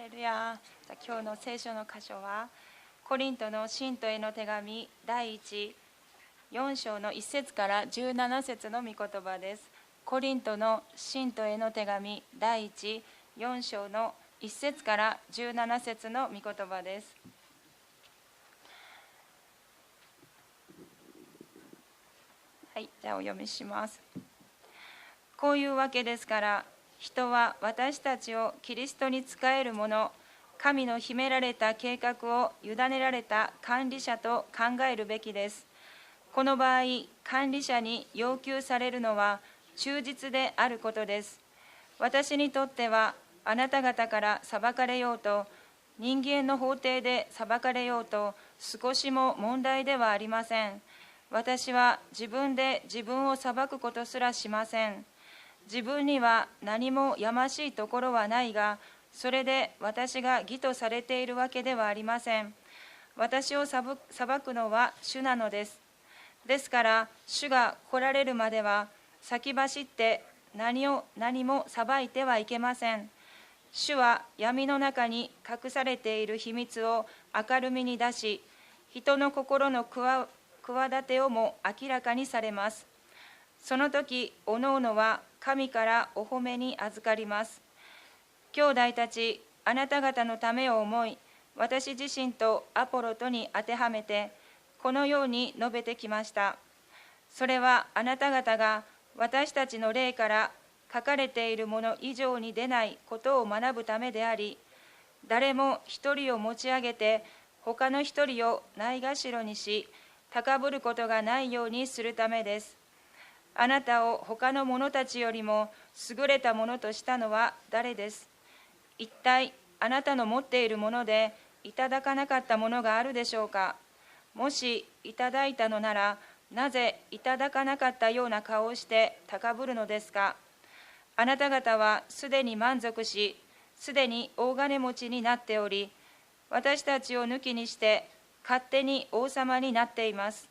レルヤ。今日の聖書の箇所はコリントの信徒への手紙第4章の1節から17節の御言葉です。コリントの信徒への手紙第4章の1節から17節の御言葉です。はい、じゃあお読みします。こういうわけですから、人は私たちをキリストに仕える者、神の秘められた計画を委ねられた管理者と考えるべきです。この場合、管理者に要求されるのは忠実であることです。私にとっては、あなた方から裁かれようと、人間の法廷で裁かれようと、少しも問題ではありません。私は自分で自分を裁くことすらしません。自分には何もやましいところはないが、それで私が義とされているわけではありません。私を裁くのは主なのです。ですから、主が来られるまでは、先走って何も裁いてはいけません。主は闇の中に隠されている秘密を明るみに出し、人の心の企てをも明らかにされます。その時、おのおのは神からお褒めに預かります。兄弟たち、あなた方のためを思い、私自身とアポロとに当てはめて、このように述べてきました。それはあなた方が私たちの霊から書かれているもの以上に出ないことを学ぶためであり、誰も一人を持ち上げて、他の一人をないがしろにし、高ぶることがないようにするためです。あなたを他の者たちよりも優れたものとしたのは誰です。一体あなたの持っているものでいただかなかったものがあるでしょうか。もしいただいたのなら、なぜいただかなかったような顔をして高ぶるのですか。あなた方はすでに満足し、すでに大金持ちになっており、私たちを抜きにして勝手に王様になっています。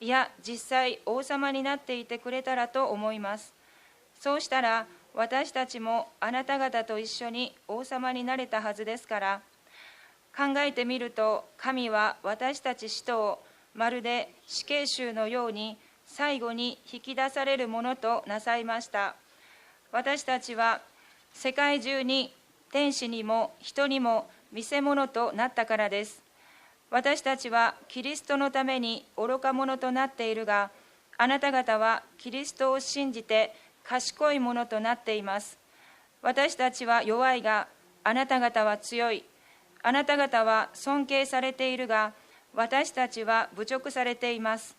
いや、実際王様になっていてくれたらと思います。そうしたら私たちもあなた方と一緒に王様になれたはずですから。考えてみると、神は私たち使徒をまるで死刑囚のように最後に引き出されるものとなさいました。私たちは世界中に天使にも人にも見せ物となったからです。私たちはキリストのために愚か者となっているが、あなた方はキリストを信じて賢いものとなっています。私たちは弱いが、あなた方は強い。あなた方は尊敬されているが、私たちは侮辱されています。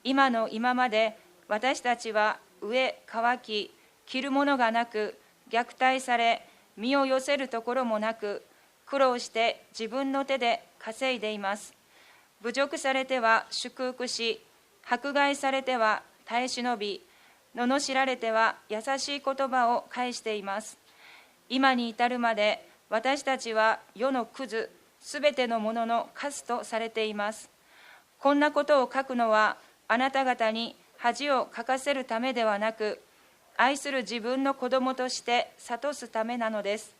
今の今まで私たちは飢え渇き、着るものがなく、虐待され、身を寄せるところもなく、苦労して自分の手で稼いでいます。侮辱されては祝福し、迫害されては耐え忍び、罵られては優しい言葉を返しています。今に至るまで私たちは世のクズ、すべてのもののカスとされています。こんなことを書くのは、あなた方に恥をかかせるためではなく、愛する自分の子供として諭すためなのです。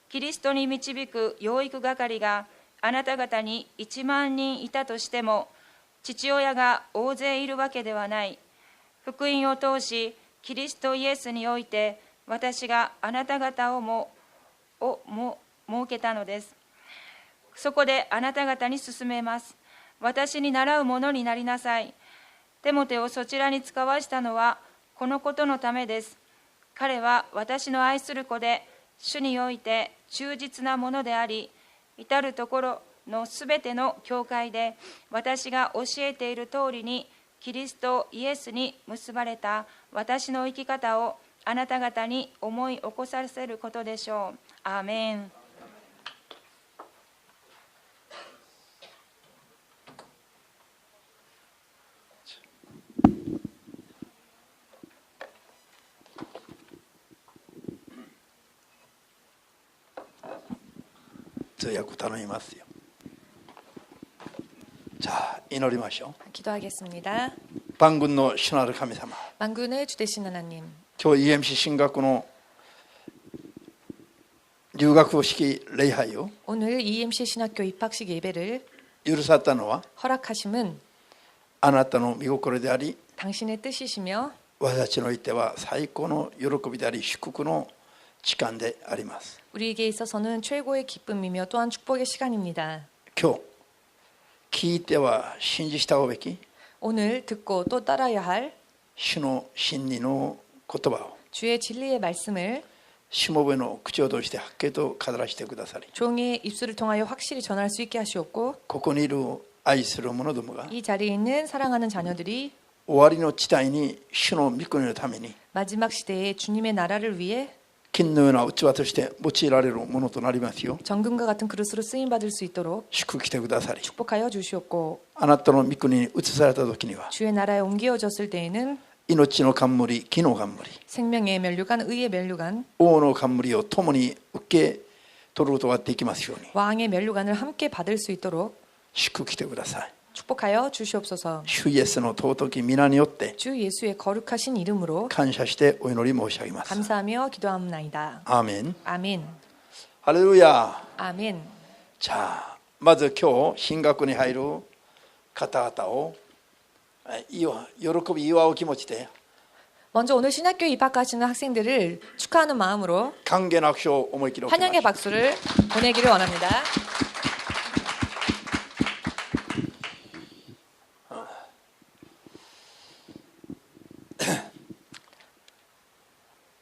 キリストに導く養育係があなた方に1万人いたとしても、父親が大勢いるわけではない。福音を通し、キリストイエスにおいて、私があなた方を設けたのです。そこであなた方に勧めます。私に習うものになりなさい。テモテをそちらに使わしたのは、このことのためです。彼は私の愛する子で、主において忠実なものであり、至るところのすべての教会で、私が教えている通りに、キリストイエスに結ばれた私の生き方をあなた方に思い起こさせることでしょう。アーメン。通訳頼みますよ。자祈りましょう。 기도하겠습니다. 방군의主なる神様、 만군의 주되신 하나님, 今日 EMC進学の留学式礼拝を 오늘 EMC 신학교 입학식 예배를 許されたのは 허락하심은 あなたの御心であり、 당신의 뜻이시며 私たちにおいては最高の喜びであり祝福の時間であります。 우리에게 있어서는 최고의 기쁨이며 또한 축복의 시간입니다. 今日聞いては信じ従うべき 오늘 듣고 또 따라야 할 主の真理の言葉を 주의 진리의 말씀을 しもべの口を通してはっきりと語らせてくださり、 종의 입술을 통하여 확실히 전할 수 있게 하시옵고 ここにいる愛する者どもが 이 자리에 있는 사랑하는 자녀들이 終わりの地帯に主の御国のために 마지막 시대에 주님의 나라를 위해 金のような器として用いられるものとなりますよう 정금과 같은 그릇으로 쓰임 받을 수 있도록 祝福してくださり、 축복하여 주시옵고 あなたの御国に移された時には 주의 나라에 옮겨졌을 때에는 命の冠、木の冠、 생명의 면류관, 의의 면류관, 王の冠を共に受け取ることができますように 왕의 면류관을 함께 받을 수 있도록 祝福してください。 축복하여 주시옵소서. 主イエスの尊き皆によって 주 예수의 거룩하신 이름으로 感謝してお祈り申し上げます。 감사하며 기도합나이다. アーメン。 아멘. ハレルヤ。 아멘. じゃあまず今日神学に入る方々を喜び祝う気持ちで 먼저 오늘 신학교에 입학하시는 학생들을 축하하는 마음으로 歓迎の拍手を思い切りおきましょう。 환영의 박수를 보내기를 원합니다.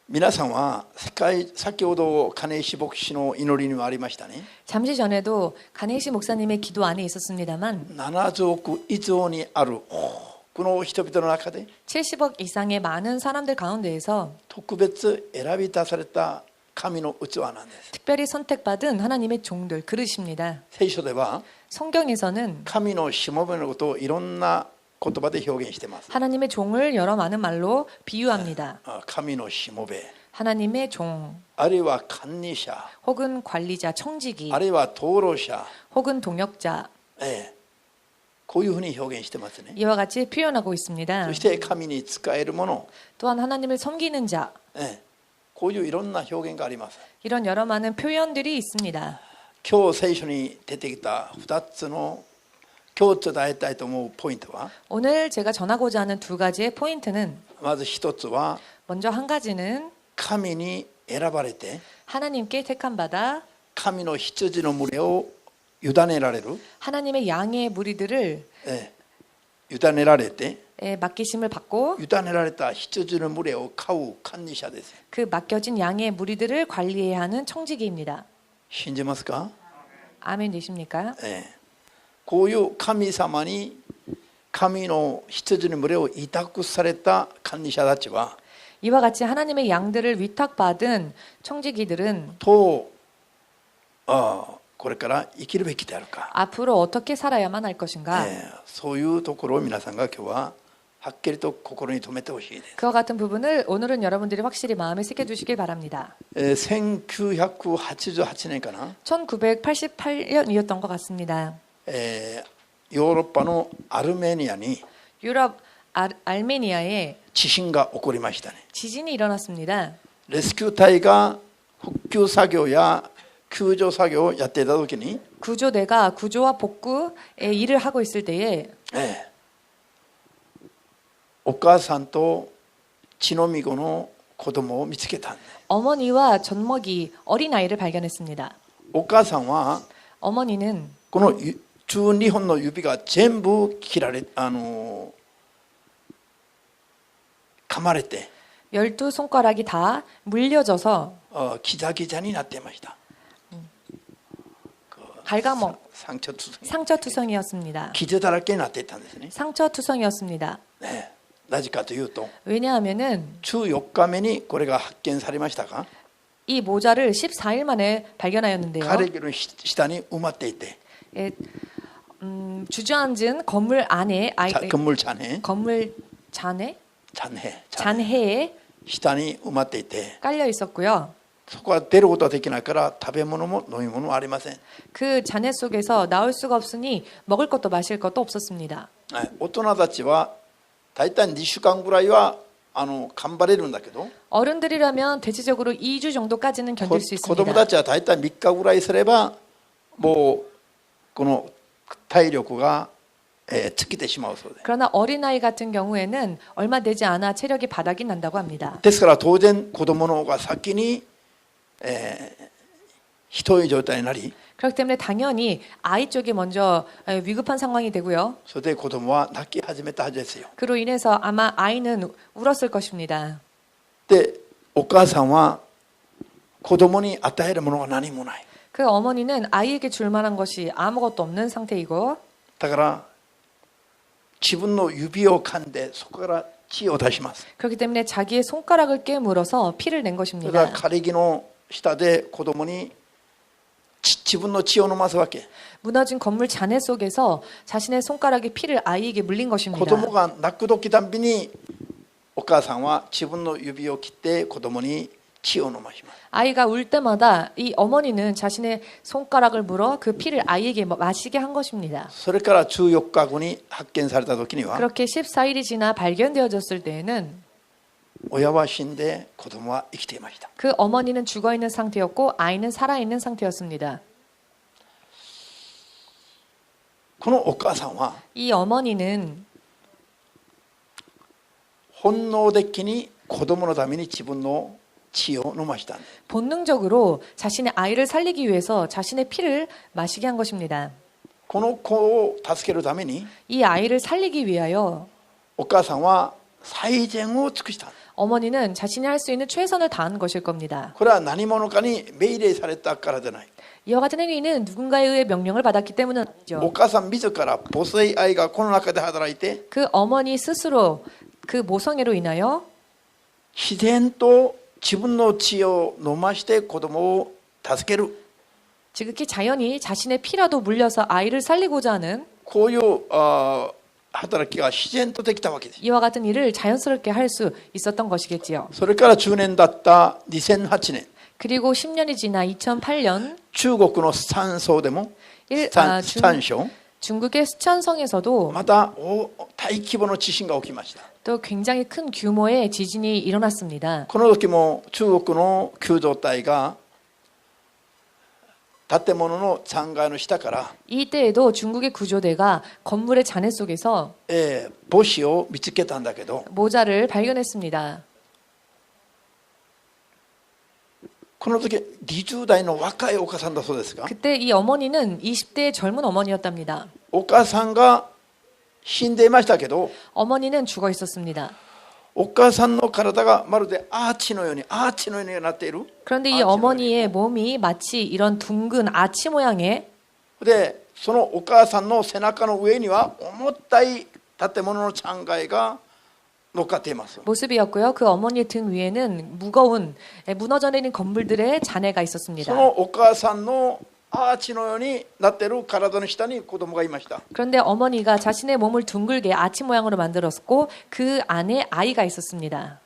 皆さんは先ほど金石牧師の祈りにもありましたね。 잠시 전에도 가네시 목사님의 기도 안에 있었습니다만 70億以上にある多くの人々の中で 70억 이상의 많은 사람들 가운데에서 特別選び出された神の器なんです。 특별히 선택받은 하나님의 종들 그릇입니다. 聖書では 성경에서는 神のしもべのことをいろんな言葉で表現しています。 하나님의 종을 여러 많은 말로 비유합니다. 神のしもべ、 하나님의 종 あるいは管理者、 혹은 관리자, 청지기 あるいは灯籠者、 혹은 동역자 こういうふうに表現してますね。 이와 같이 표현하고 있습니다. そして神に仕える者、 또한 하나님을 섬기는 자 こういういろんな表現があります。 이런 여러 많은 표현들이 있습니다. 今日聖書に出てきた2つの今日伝えたいと思うポイントは 오늘 제가 전하고자 하는 두 가지의 포인트는 まず一つは 먼저 한 가지는 神に選ばれて 하나님께 택함받아 神の羊の群れを委ねられる、 하나님의 양의 무리들을 委ねられて 맡기심을 받고 委ねられた羊の群れを飼う管理者です。 그 맡겨진 양의 무리들을 관리해야 하는 청지기입니다. 信じますか？ 아멘 되십니까? こういう神様に神の羊の群れを委託された管理者たちは 이와 같이 하나님의 양들을 위탁받은 청지기들은 どうこれから生きるべきであるか、 앞으로 어떻게 살아야만 할 것인가? そういうところを皆さんが今日ははっきりと心に留めてほしいです。 그와 같은 부분을 오늘은 여러분들이 확실히 마음에 새겨두시길 바랍니다. 1988年かな、 1988년이었던 것 같습니다. ヨーロッパのアルメニアに 유럽 알메니아에 地震が起こりましたね。 지진이 일어났습니다. レスキュー隊が復旧作業や救助作業をやっていた時に 구조대가 구조와 복구의 일을 하고 있을 때에 お母さんと血のみ子の子供を見つけたんです。 어머니와 젖먹이 어린아이를 발견했습니다. お母さんは 어머니는 この12本の指が全部切られ噛まれて 12손가락이 다 물려져서 ギザギザになっていました。 갉아먹 상처투성 상처투성이었습니다. 傷だらけになっていたんですね。 상처투성이었습니다. なぜかというと 왜냐하면은 14日目にこれが発見されましたが 이 모자를 14일 만에 발견하였는데요. 枯れ木の下に埋まっていて 주저앉은 건물 안에 건물 잔해 건물 잔해 잔해 잔해에 下に埋まっていて 깔려 있었고요. そこは出ることができないから食べ物も飲み物もありません。 그 잔해 속에서 나올 수가 없으니 먹을 것도 마실 것도 없었습니다. 大人たちは大体2週間ぐらいは頑張れるんだけど 어른들이라면 대체적으로 2주 정도까지는 견딜 수 子供 있습니다. たちは大体3日ぐらいすればもうこの体力が、尽きてしまうそうで 그러나 어린아이 같은 경우에는 얼마 되지 않아 체력이 바닥이 난다고 합니다. ですから当然子供の方が先に、ひどい状態になり 그렇기 때문에 당연히 아이 쪽이 먼저 위급한 상황이 되고요. それで子供は泣き始めたはずですよ 그로 인해서 아마 아이는 울었을 것입니다. でお母さんは子供に与えるものが何もない 그 어머니는 아이에게 줄 만한 것이 아무것도 없는 상태이고 だから自分の指を噛んでそこから血を出します 그렇기 때문에 자기의 손가락을 깨물어서 피를 낸 それから 것입니다. 枯れ木の下で子供に自分の血を飲ますわけ 무너진 건물 잔해 속에서 자신의 손가락이 피를 아이에게 물린 子 것입니다. 供が泣く時たんびにお母さんは自分の指を切って子供に血を飲まします 아이가 울 때마다 이 어머니는 자신의 손가락을 물어 그 피를 아이에게 마시게 한 것입니다. それから14日後に発見された時には 그렇게 14일이 지나 발견되어졌을 때에는 親は死んで子供は生きていました 그 어머니는 죽어 있는 상태였고 아이는 살아 있는 상태였습니다. このお母さんは 이 어머니는 本能的に子供のために自分の血を飲ましたんです 본능적으로 자신의 아이를 살리기 위해서 자신의 피를 마시게 한 것입니다. この子を助けるために 이 아이를 살리기 위하여 お母さんは最善を尽くしたんです 어머니는 자신이 할 수 있는 최선을 다한 것일 겁니다. これは何者かに命令されたからでない 이와 같은 행위는 누군가에 의해 명령을 받았기 때문은 お 아니죠. 母さん自ら母性愛がこの中で働いて 그 어머니 스스로 그 모성애로 인하여 自然と自分の血を飲まして子供を助ける 지극히 자연히 자신의 피라도 물려서 아이를 살리고자 하는 こういう働きが自然とできたわけです 이와 같은 일을 자연스럽게 할 수 있었던 것이겠지요. それから10年だった2008年 그리고 10년이 지나 2008년 中国の山荘でも山椒 중국의 스촨성에서도 また大規模の地震が起きました 또 굉장히 큰 규모의 지진이 일어났습니다. この時も中国の救助隊が建物の残骸の下から 이때에도 중국의 구조대가 건물의 잔해 속에서 母子を見つけたんだけど 모자를 발견했습니다. この時20代の若いお母さんだそうですが 그때 이 어머니는 20대의 젊은 어머니였답니다. お母さんが死んでいましたけど 어머니는 죽어 있었습니다. お母さんの体がまるでアーチのようになっている 그런데 이 어머니의 몸이 마치 이런 둥근 아치 모양의 でそのお母さんの背中の上には重たい建物の残骸が乗っかっています 모습이었고요. 그 어머니의 등 위에는 무거운 무너져 내린 건물들의 잔해가 そ 있었습니다. のお母さんのアーチのようになっている体の下に子供がいました 그런데 어머니가 자신의 몸을 둥글게 아치 모양으로 만들었고 그 안에 아이가 있었습니다.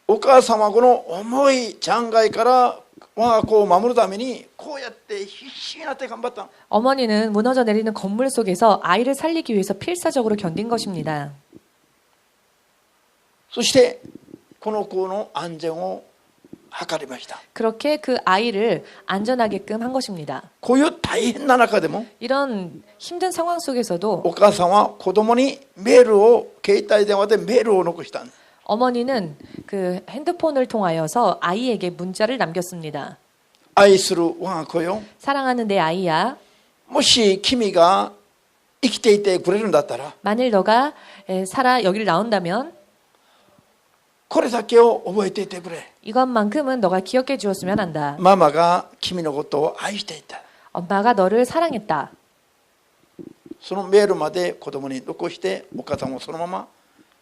お母さんはこの重い残骸から我が子を守るためにこうやって必死になって頑張った 어머니는 무너져 내리는 건물 속에서 아이를 살리기 위해서 필사적으로 견딘 것입니다. そしてこの子の安全を図りました 그렇게 그 아이를 안전하게끔 한 것입니다. こういう大変な中でも 이런 힘든 상황 속에서도 お母さんは子供にメールを携帯電話でメールを残したんです 어머니는 그 핸드폰을 통하여서 아이에게 문자를 남겼습니다. 愛する我が子よ 사랑하는 내 아이야. もし君が生きていてくれるんだったら 만일 너가 살아 여기를 나온다면 これだけを覚えていてくれ 이것만큼은 너가 기억해 주었으면 한다. ママが君のことを愛していた 엄마가 너를 사랑했다. そのメールまで子供に残してお母さんもそのまま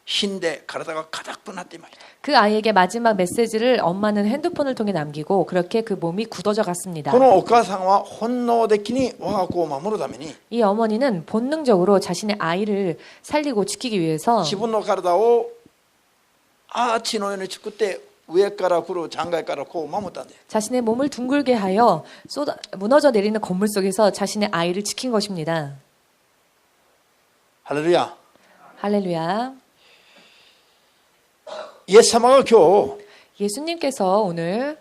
死んで体が硬くなっていました 그 아이에게 마지막 메시지를 엄마는 핸드폰을 통해 남기고 그렇게 그 몸이 굳어져 갔습니다. このお母さんは本能的に我が子を守るために 이 어머니는 본능적으로 자신의 아이를 살리고 지키기 위해서 自分の体をアーチのように作って上から来る残骸からこう守ったんです 자신의 몸을 둥글게 하여 무너져 내리는 건물 속에서 자신의 아이를 지킨 것입니다. 할렐루야 할렐루야. イエス様が今日 예수님께서 오늘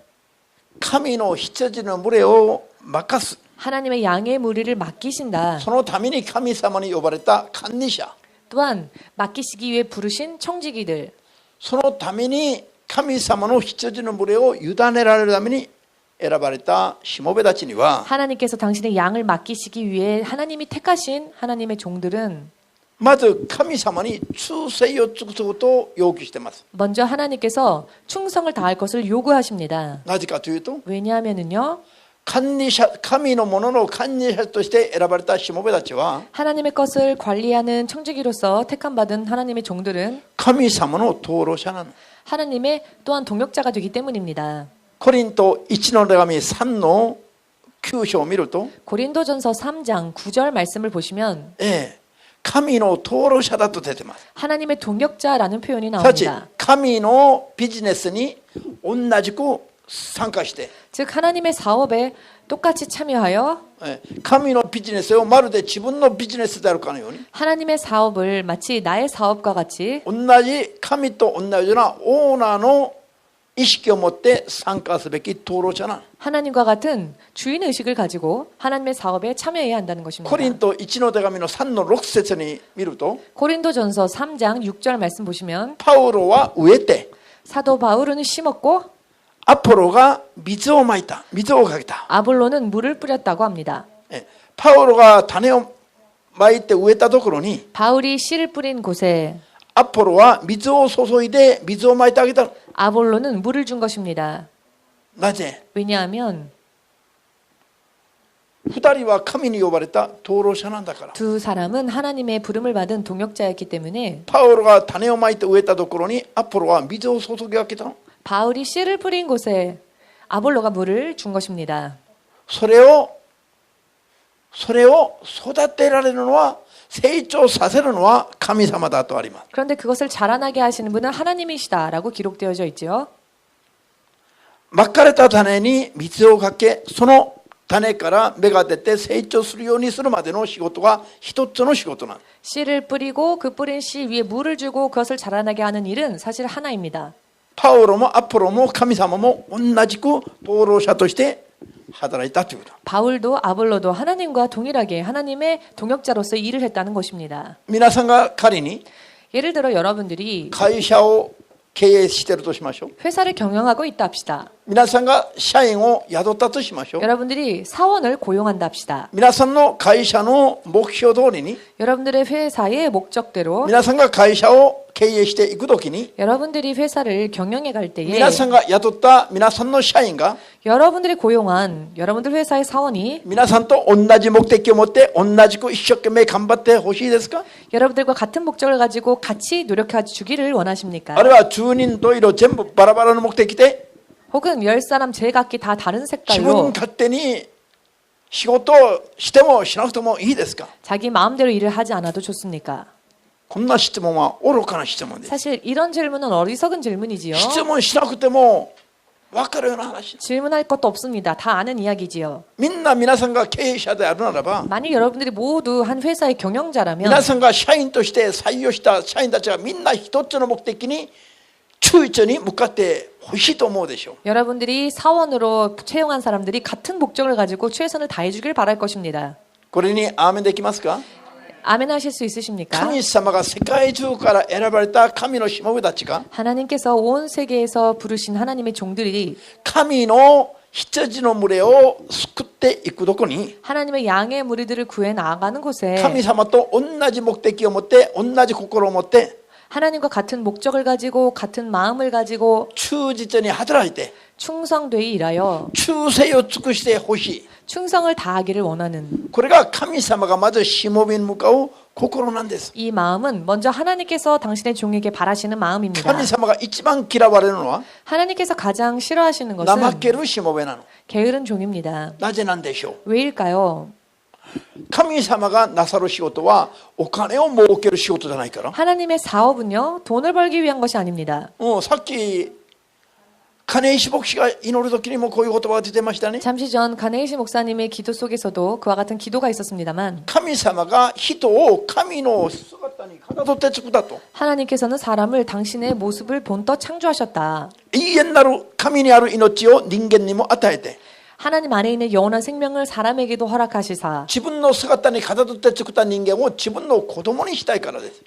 神の羊の群れを任す 하나님의 양의 무리를 맡기신다. そのために神様に呼ばれた管理者 또한 맡기시기 위해 부르신 청지기들. そのために神様の羊の群れを委ねられるために選ばれたしもべたちには 하나님께서 당신의 양을 맡기시기 위해 하나님이 택하신 하나님의 종들은 まず神様に忠誠を尽くすことを要求しています。 먼저 하나님께서 충성을 다할 것을 요구하십니다. なぜかというと 왜냐하면은요, 管理者神のものの管理者として選ばれたしもべたちは 하나님의 것을 관리하는 청지기로서 택함받은 하나님의 종들은 神様の灯籠者なの。 하나님의 또한 동역자가 되기 때문입니다. コリント1の手紙3の9章を見ると、 고린도전서 3장 9절 말씀을 보시면 神の灯籠者だと出てます。 하나님의 동역자라는 표현이 たち 나옵니다. 神のビジネスに同じく参加して、 즉 하나님의 사업에 똑같이 참여하여 神のビジネスをまるで自分のビジネスであるかのように、 하나님의 사업을 마치 나의 사업과 같이 同じ神と同じようなオーナーの意識を持って参加すべき灯籠者なの。 하나님과 같은 주인 의식을 가지고 하나님의 사업에 참여해야 한다는 것입니다. コリント1の手紙の3の6節に見ると、 고린도전서 3장 6절 말씀 보시면 パウロは植えて、 사도 바울은 심었고 アポロが水をまいた、水をかけた。 아볼로는 물을 뿌렸다고 합니다. パウロが種をまいて植えたところに、 바울이 씨를 뿌린 곳에 アポロは水を注いで水をまいてあげた。 아볼로는 물을 준 것입니다. なぜ？ 왜냐하면 二人は神に呼ばれた灯籠者なんだから。 두 사람은 하나님의 부름을 받은 동역자였기 때문에 パウロが種をまいて植えたところにアポロは水を注ぎ分けたの。 바울이 씨를 뿌린 곳에 아볼로가 물을 준 것입니다. それを育てられるのは、成長させるのは神様だとあります。 그런데 그것을 자라나게 하시는 분은 하나님이시다라고 기록되어져 있죠. まかれた種に水をかけ、その種から芽が出て成長するようにするまでの仕事が一つの仕事なんです。 씨를 뿌리고 그 뿌린 씨 위에 물을 주고 그것을 자라나게 하는 일은 사실 하나입니다. パウロもアポロも神様も同じく灯籠者として働いたということ。 바울도 아볼로도 하나님과 동일하게 하나님의 동역자로서 일을 했다는 것입니다. 皆さんが仮に 예를 들어 여러분들이 会社を経営しているとしましょう。 회사를 경영하고 있다 합시다. 皆さんが社員を雇ったとしましょう。 여러분들이 사원을 고용한다 합시다. 皆さんの会社の目標通りに、 여러분들의 회사의 목적대로 皆さんが会社を経営していくときに、 여러분들이 회사를 경영해 갈 때에 皆さんが雇った皆さんの社員が 여러분들이 고용한 여러분들 회사의 사원이 皆さんと同じ目的を持って同じく一生懸命頑張ってほしいですか？ 여러분들과 같은 목적을 가지고 같이 노력해 주기를 원하십니까? あるいは10人と色全部バラバラの目的で 혹은 10사람 제각기 다 다른 自 색깔로 分勝手に仕事をしてもしなくてもいいですか？ 자기 마음대로 일을 하지 않아도 좋습니까? こんな質問は愚かな質問です。 사실 이런 질문은 어리석은 질문이지요. 質問しなくても分かるような話。 질문할 것도 없습니다. 다 아는 이야기지요. みんな皆さんが経営者であるならば、 만약 여러분들이 모두 한 회사의 경영자라면 皆さんが社員として採用した社員たちがみんな一つの目的に中一に向かってほしいと思うでしょう。 여러분들이 사원으로 채용한 사람들이 같은 목적을 가지고 최선을 다해 주길 바랄 것입니다. これにアーメンできますか？ 아멘 하실 수 있으십니까? 神様が世界中から選ばれた神のしもべたちが 하나님께서 온 세계에서 부르신 하나님의 종들이 神の羊の群れを救っていくとこに 하나님의 양의 무리들을 구해 나아가는 곳에 神様と同じ目的を持って同じ心を持って 하나님과 같은 목적을 가지고 같은 마음을 가지고 忠実に働いて 충성되이 일하여 忠誠を尽くしてほしい。 충성을 다하기를 원하는 これが神様がまずしもべに向かう心なんです。 이 마음은 먼저 하나님께서 당신의 종에게 바라시는 마음입니다. 神様が一番嫌われるのは 하나님께서 가장 싫어하시는 怠 것은 けるしもべなの。 게으른 종입니다. なぜなんでしょう。 왜일까요? 神様がなさる仕事はお金を儲ける仕事じゃないから。 하나님의 사업은요, 돈을 벌기 위한 것이 아닙니다. さっき金石牧師が祈る時にもこういう言葉が出てましたね。 잠시 전 가네이시 목사님의 기도 속에서도 그와 같은 기도가 있었습니다만 神様が人を神の姿に体とって作ったと。 하나님께서는 사람을 당신의 모습을 본떠 창조하셨다. 永遠なる神にある命を人間にも与えて、 하나님 안에 있는 영원한 생명을 사람에게도 허락하시사 自分の姿に体とって作った人間を自分の子供にしたいからです。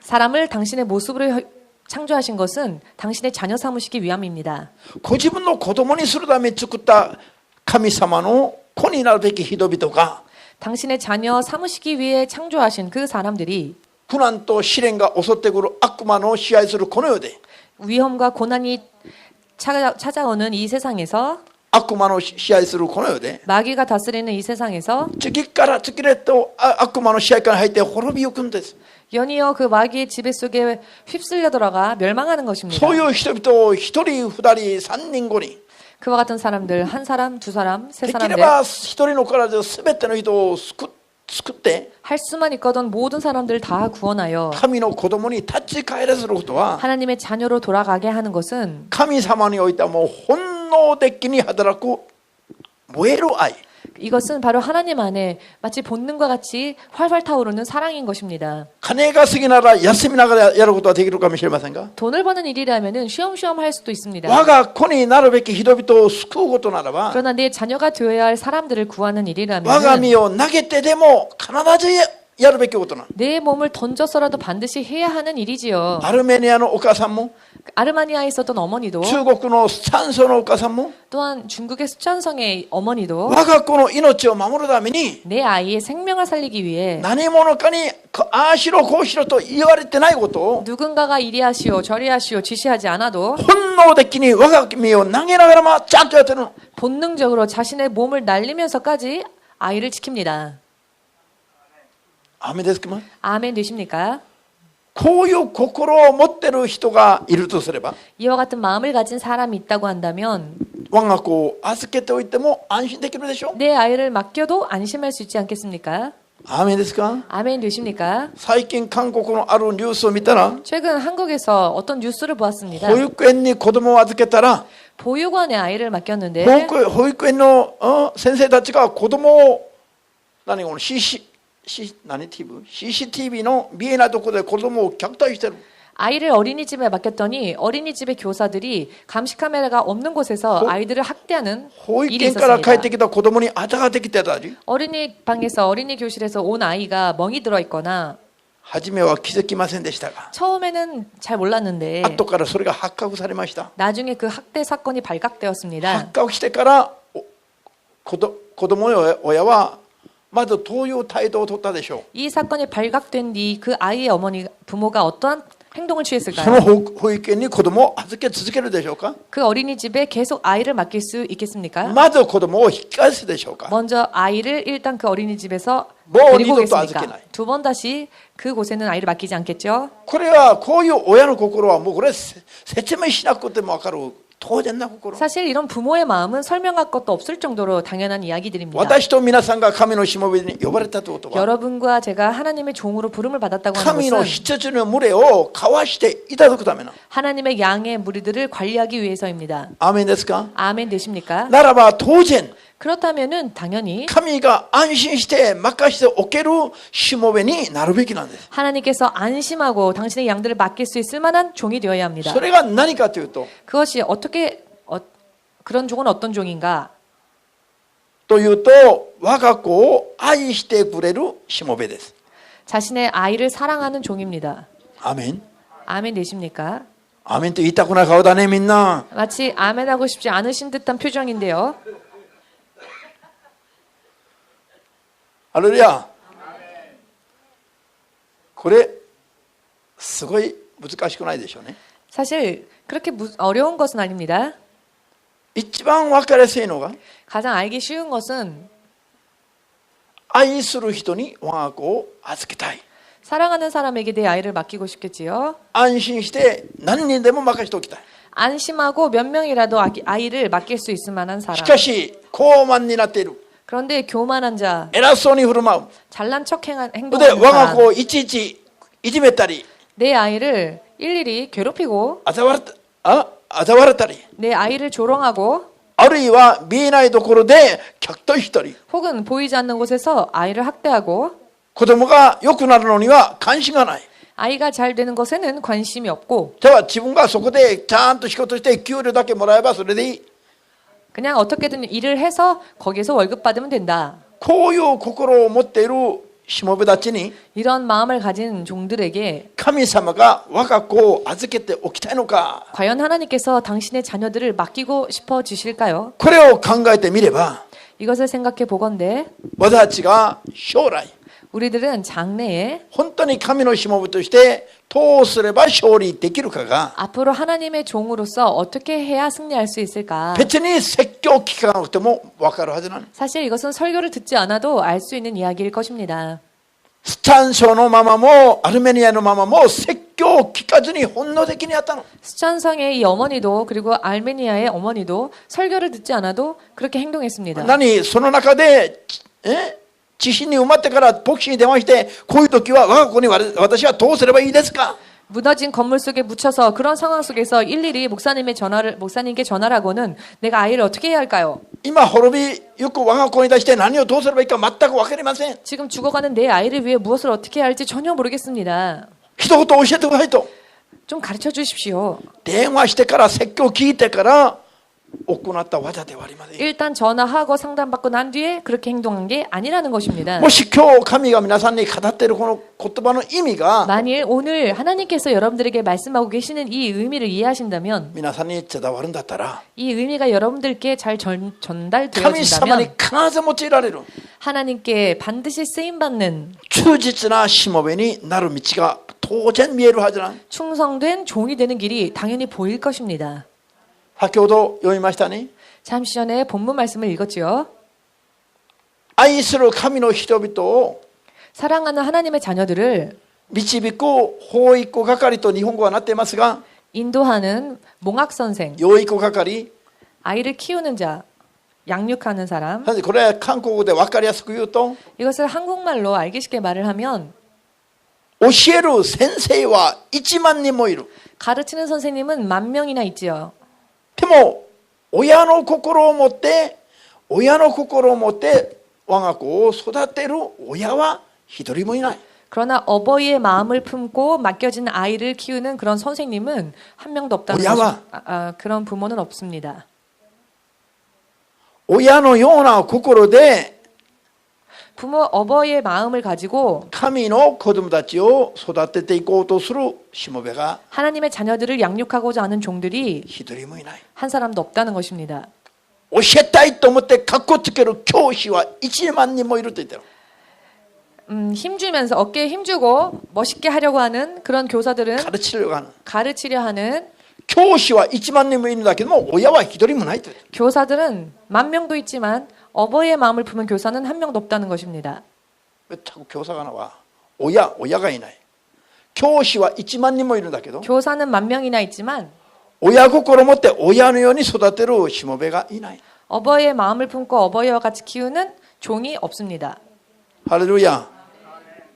사람을 당신의 모습으로 창조하신 것은 당신의 자녀 삼으시기 위함입니다. ご自分の子供にするために作った神様の子になるべき人々が 당신의 자녀 삼으시기 위해 창조하신 그 사람들이 苦難と試練が襲ってくる悪魔の支配するこの世で 위험과 고난이 찾아오는 이 세상에서 悪魔の支配するこの世で 마귀가 다스리는 이 세상에서 次から次へと悪魔の支配から入って滅びゆくんです。 연이어 그 마귀의 지배 속에 휩쓸려 들어가 멸망하는 것입니다. そういう人々を一人二人三人五人 그와 같은 사람들 한 사람, 두 사람, 세 できれ 사람들 ば一人のからで全ての人を救って 할 수만 있거든 모든 사람들 다 구원하여 神の子供に立ち返らせることは 하나님의 자녀로 돌아가게 하는 것은 神様においてはもう本能的に働く燃える愛 이것은 바로 하나님 안에 마치 본능과 같이 활활 타오르는 사랑인 것입니다. 金が過ぎなら休みながらやることはできるかもしれませんが 돈을 버는 일이라면 쉬엄쉬엄 할 수도 있습니다. 我が子になるべき人々を救うことならば 그러나 내 자녀가 되어야 할 사람들을 구하는 我が 일이라면 身を投げてでも必ずやるべきことなの。 내 몸을 던져서라도 반드시 해야 하는 일이지요. アルメニアのお母さんも 아르마니아에 있었던 어머니도 中国の山荘のお母さんも 또한 중국의 수천성의 어머니도 我が子の命を守るために 내 아이의 생명을 살리기 위해 何者かにああしろこうしろと言われてないことを 누군가가 이리 하시오 저리 하시오 지시하지 않아도 本能的に我が身を投げながらもちゃんとやってるの。 본능적으로 자신의 몸을 날리면서까지 아이를 지킵니다. アメですか。 아멘 되십니까? こういう心を持ってる人がいるとすれば 이와 같은 마음을 가진 사람이 있다고 한다면 我が子を預けておいても安心できるでしょ。 내 아이를 맡겨도 안심할 수 있지 않겠습니까? アメですか。 아멘 되십니까? 最近韓国のあるニュースを見たら 최근 한국에서 어떤 뉴스를 보았습니다. 保育園に子供を預けたら 보육원에 아이를 맡겼는데 保育園の先生たちが子供を何この CCTV の見えないところで子供を虐待してる。 아이를 어린이집에 맡겼더니 어린이집의 교사들이 감시 카메라가 없는 곳에서 아이들을 학대하는 保 일이 育園から帰って 있었습니다. きた子供にあざができてたり 어린이 방에서 어린이 교실에서 온 아이가 멍이 들어 있거나 初めは気づきませんでしたが 처음에는 잘 몰랐는데 後からそれが発覚されました。 나중에 그 학대 사건이 발각되었습니다. 発覚してから子供の親はまずどういう態度を取ったでしょう。 이 사건이 발각된 뒤 그 아이의 어머니 부모가 어떠한 행동을 その 취했을까요? 保育園に子供を預け続けるでしょうか。 그 어린이집에 계속 아이를 맡길 수 있겠습니까? まず子供を引き返すでしょうか。 먼저 아이를 일단 그 어린이집에서 뭐 데리고 어디도 또 아직 오겠습니까? 해놔요. 두 번 다시 그곳에는 아이를 맡기지 않겠죠? これはこういう親の心はもうこれ説明しなくても分かる当然な心。 사실 이런 부모의 마음은 설명할 것도 없을 정도로 당연한 이야기들입니다. 私と皆さんが神のしもべに呼ばれたということは 여러분과 제가 하나님의 종으로 부름을 받았다고 하는 神の 것은 羊の群れを交わしていただくためな。 하나님의 양의 무리들을 관리하기 위해서입니다. アーメンですか。 아멘 되십니까? ならば当然 그렇다면은 당연히 神が安心して任しておけるしもべになるべきなんです。 하나님께서 안심하고 당신의 양들을 맡길 수 있을 만한 종이 되어야 합니다. それが何かというと 그것이 어떻게 그런 종은 어떤 종인가? というと我が子を愛してくれるしもべです。 자신의 아이를 사랑하는 종입니다. アーメン。 아멘 되십니까? アーメンと言いたくない顔だねみんな。 마치 아멘하고 싶지 않으신 듯한 표정인데요. ハレルヤ。これすごい難しくないでしょうね。 사실 그렇게 어려운 것은 아닙니다. 一番分かりやすいのが 가장 알기 쉬운 것은 愛する人に我が子を預けたい。 사랑하는 사람에게 내 아이를 맡기고 싶겠지요. 安心して何人でも任せておきたい。 안심하고 몇 명이라도 아이를 맡길 수 있을 만한 し 사람. かし高慢になっている。 그런데 교만한 자, 偉そうに振る舞う。 잘난 척 で 행동하는 我が子 사람. をいちいちいじめたり 내 아이를 일일이 괴롭히고 嘲笑ったり 내 아이를 조롱하고 あるいは見えないところで虐待したり 혹은 보이지 않는 곳에서 아이를 학대하고 子供が良くなるのには関心がない。 아이가 잘 되는 것에는 관심이 없고 じゃあ自分がそこでちゃんと仕事して給料だけもらえばそれでいい。 그냥 어떻게든 일을 해서 거기에서 월급 받으면 된다. こういう心を持っているしもべたちに 이런 마음을 가진 종들에게 神様が我が子を預けておきたいのか。 과연 하나님께서 당신의 자녀들을 맡기고 싶어 주실까요? これを考えてみれば 이것을 생각해 보건대 私たちが将来 우리들은 장래에 本当に神のしもべとしてどうすれば勝利できるかが 앞으로 하나님의 종으로서 어떻게 해야 승리할 수 있을까? 別に説教聞かなくても分かるはずなの。 사실 이것은 설교를 듣지 않아도 알 수 있는 이야기일 것입니다. スタン省のママもアルメニアのママも説教を聞かずに本能的にやったの。 스찬성의 이 어머니도 그리고 알메니아의 어머니도 설교를 듣지 않아도 그렇게 행동했습니다. 何その中で地震に埋まってから牧師に電話してこういう時は我が子に私はどうすればいいですか。 무너진 건물 속에 묻혀서 그런 상황 속에서 일일이 목사님께 전화를 하고는 내가 아이를 어떻게 해야 할까요? 今滅びゆく我が子に対して何をどうすればいいか全く分かりません。 지금 죽어가는 내 아이를 위해 무엇을 어떻게 해야 할지 전혀 모르겠습니다. 一言教えてくださいと。 좀 가르쳐 주십시오. 電話してから説教聞いてから行った技ではありません。 일단 전화하고 상담받고 난 뒤에 그렇게 행동한 게 아니라는 것입니다. もし今日神が皆さんに語っているこの言葉の意味が 만일 오늘 하나님께서 여러분들에게 말씀하고 계시는 이 의미를 이해하신다면 皆さんに伝わるんだったら 이 의미가 여러분들께 잘 神様に 전달되어진다면 必ず用いられる 하나님께 반드시 쓰임받는 忠実なしもべになる道が当然見えるはずなん。 충성된 종이 되는 길이 당연히 보일 것입니다. 先ほど読みましたね。 잠시 전에 본문 말씀을 읽었지요. 愛する神の人々を 사랑하는 하나님의 자녀들을 導く保育係と日本語はなっていますが 인도하는 몽학 선생, 養育係 아이를 키우는 자, 양육하는 사람. これは韓国語で分かりやすく言うと 이것을 한국말로 알기 쉽게 말을 하면 教える先生は1万人もいる。 가르치는 선생님은 10,000명이나 있지요. でも親の心を持って我が子を育てる親は一人もいない。 그러나 어버이의 마음을 품고 맡겨진 아이를 키우는 그런 선생님은 한 명도 없다는 오야와. 그런 부모는 없습니다. 親のような心で 부모 어버이의 마음을 가지고 神の子供たちを育てていこうとするしもべが 하나님의 자녀들을 양육하고자 하는 종들이 一人もいない。 한 사람도 없다는 것입니다. 教えたいと思ってかっこつける教師は1万人もいると言ってる。 힘주면서 어깨에 힘주고 멋있게 하려고 하는 그런 교사들은 カルチルがある。 가르치려 하는 教師は1万人もいるんだけども親は一人もないと言ってる。 교사들은 10,000명도 있지만 어버이의 마음을 품은 교사는 한 명도 없다는 것입니다. 왜 자꾸 교사가 나와?親がいない。教師は1万人もいるんだけど 교사는 10,000명이나 있지만 親心を持って親のように育てるしもべがいない。 어버이의 마음을 품고 어버이와 같이 키우는 종이 없습니다. ハレルヤ。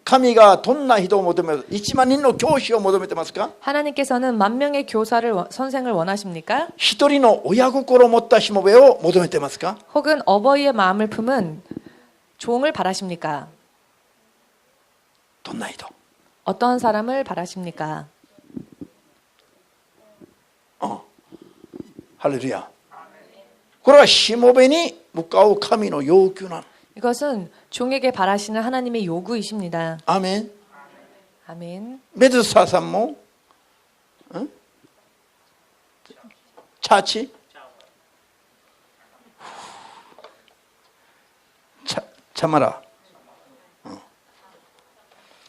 神がどんな人を求める1万人の教師を求めてますか。 하나님께서는 10,000명의 선생을 원하십니까? 一人の親心を持ったしもべを求めてますか。 혹은 어버이의 마음을 품은 종을 바라십니까? どんな人。 어떤 사람을 바라십니까? ハレルヤ。これはしもべに向かう神の要求なの。 이것은 종에게 바라시는 하나님의 요구이십니다. アーメン。 아멘. メズサさんもチャーチチャマラ、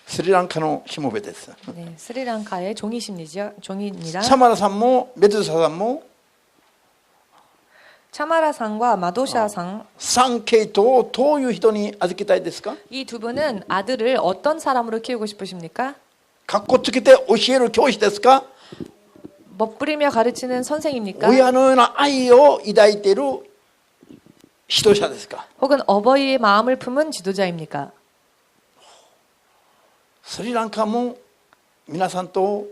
スリランカのしもべです。 네, 스리랑카의 종입니다. チャマラさんもメズサさんも 차마라상과 마도샤상 3系統をどういう人に預けたいですか。 이 두 분은 아들을 어떤 사람으로 키우고 싶으십니까? かっこつけて教える教師ですか。 멋부리며 가르치는 선생입니까? 親のような愛を抱いている指導者ですか。 혹은 어버이의 마음을 품은 지도자입니까? スリランカも皆さんと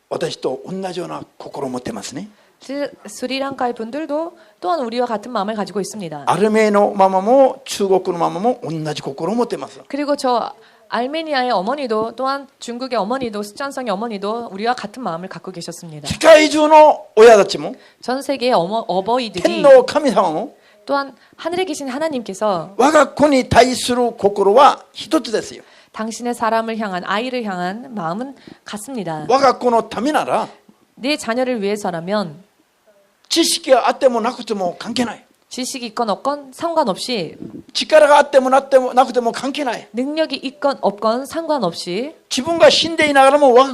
私と同じような心を持ってますね。 스리랑카의 분들도 또한 우리와 같은 마음을 가지고 있습니다. アルメのママも中国のママも同じ心を持っています。 그리고 저 알메니아의 어머니도 또한 중국의 어머니도 스촨성의 어머니도 우리와 같은 마음을 갖고 계셨습니다. 世界中の親たちも 전 세계의 어버이들이 天の神様も 또한 하늘에 계신 하나님께서 我が子に対する心は一つですよ。 당신의 사람을 향한 아이를 향한 마음은 같습니다. 我が子のためなら 내 자녀를 위해서라면 知識があってもなくても関係ない。 지식이 있건 없건 상관없이 力があってもなくても関係ない。 능력이 있건 없건 상관없이 自分が死んでいながらも我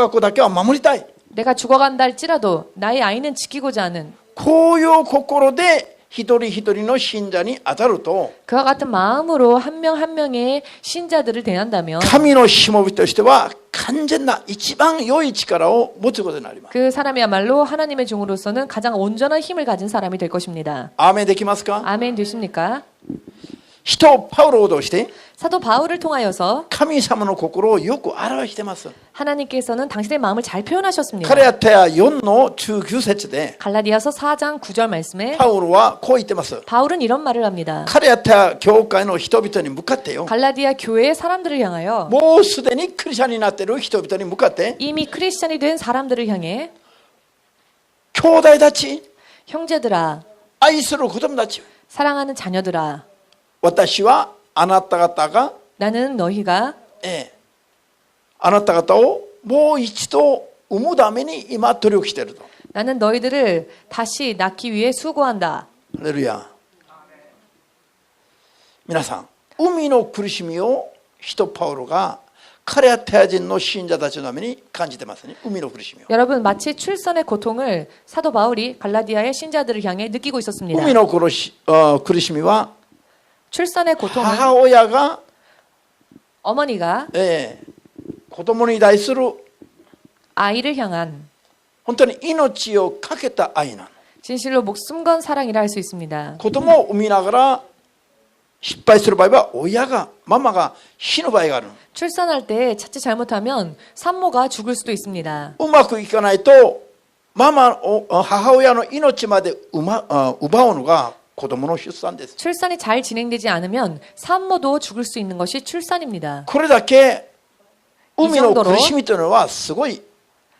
が子だけは守りたい。 내가 죽어간다 할지라도 나의 아이는 지키고자 하는 こういう心で一人一人の信者に当たると 그와 같은 마음으로 한 명 한 명의 신자들을 대한다면 神のしもべとしては完全な一番良い力を持つことになります。 그 사람이야말로 하나님의 종으로서는 가장 온전한 힘을 가진 사람이 될 것입니다. アーメンできますか？ 아멘 되십니까? 人パウロを通して 사도 바울을 통하여서 神様の心をよく表しています。 하나님께서는 당신의 마음을 잘 표현하셨습니다. カレアテア4の19節で 갈라디아서 4장 9절 말씀에 パウロはこう言ってます。 바울은 이런 말을 합니다. カレアテア教会の人々に向かってよ。 갈라디아 교회의 사람들을 향하여 もうすでにクリスチャンになっている人々に向かって 이미 크리스찬이 된 사람들을 향해 兄弟たち、 형제들아 愛する子供たち、 사랑하는 자녀들아 私はあなた方が 나는 너희가 あなた方をもう一度産むために今努力していると。 나는 너희들을 다시 낳기 위해 수고한다. ハレルヤ。皆さん、海の苦しみを使徒パウロがカレアテア人の信者たちのために感じてますね。海の苦しみを。 여러분 마치 출산의 고통을 사도 바울이 갈라디아의 신자들을 향해 느끼고 있었습니다. 海の苦しみは 출산의 고통은 母親が、 어머니가 子供に対する 아이를 향한 本当に命をかけた愛なの。 진실로 목숨 건 사랑이라 할 수 있습니다. 子供を産みながら失敗する場合は親がママが死ぬ場合がある。 출산할 때 자칫 잘못하면 산모가 죽을 수도 있습니다. うまくいかないと母親の命まで奪うのが子供の出産です。 출산이 잘 진행되지 않으면 산모도 죽을 수 있는 것이 출산입니다. これだけ海の苦しみというのはすごい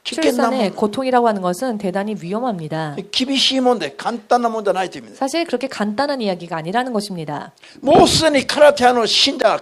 危険なも 출산의 の。 고통이라고 하는 것은 대단히 위험합니다. 厳しいもんで簡単なもんじゃないという意味です。 사실 그렇게 간단한 이야기가 아니라는 것입니다. もうすでにカラテアの信者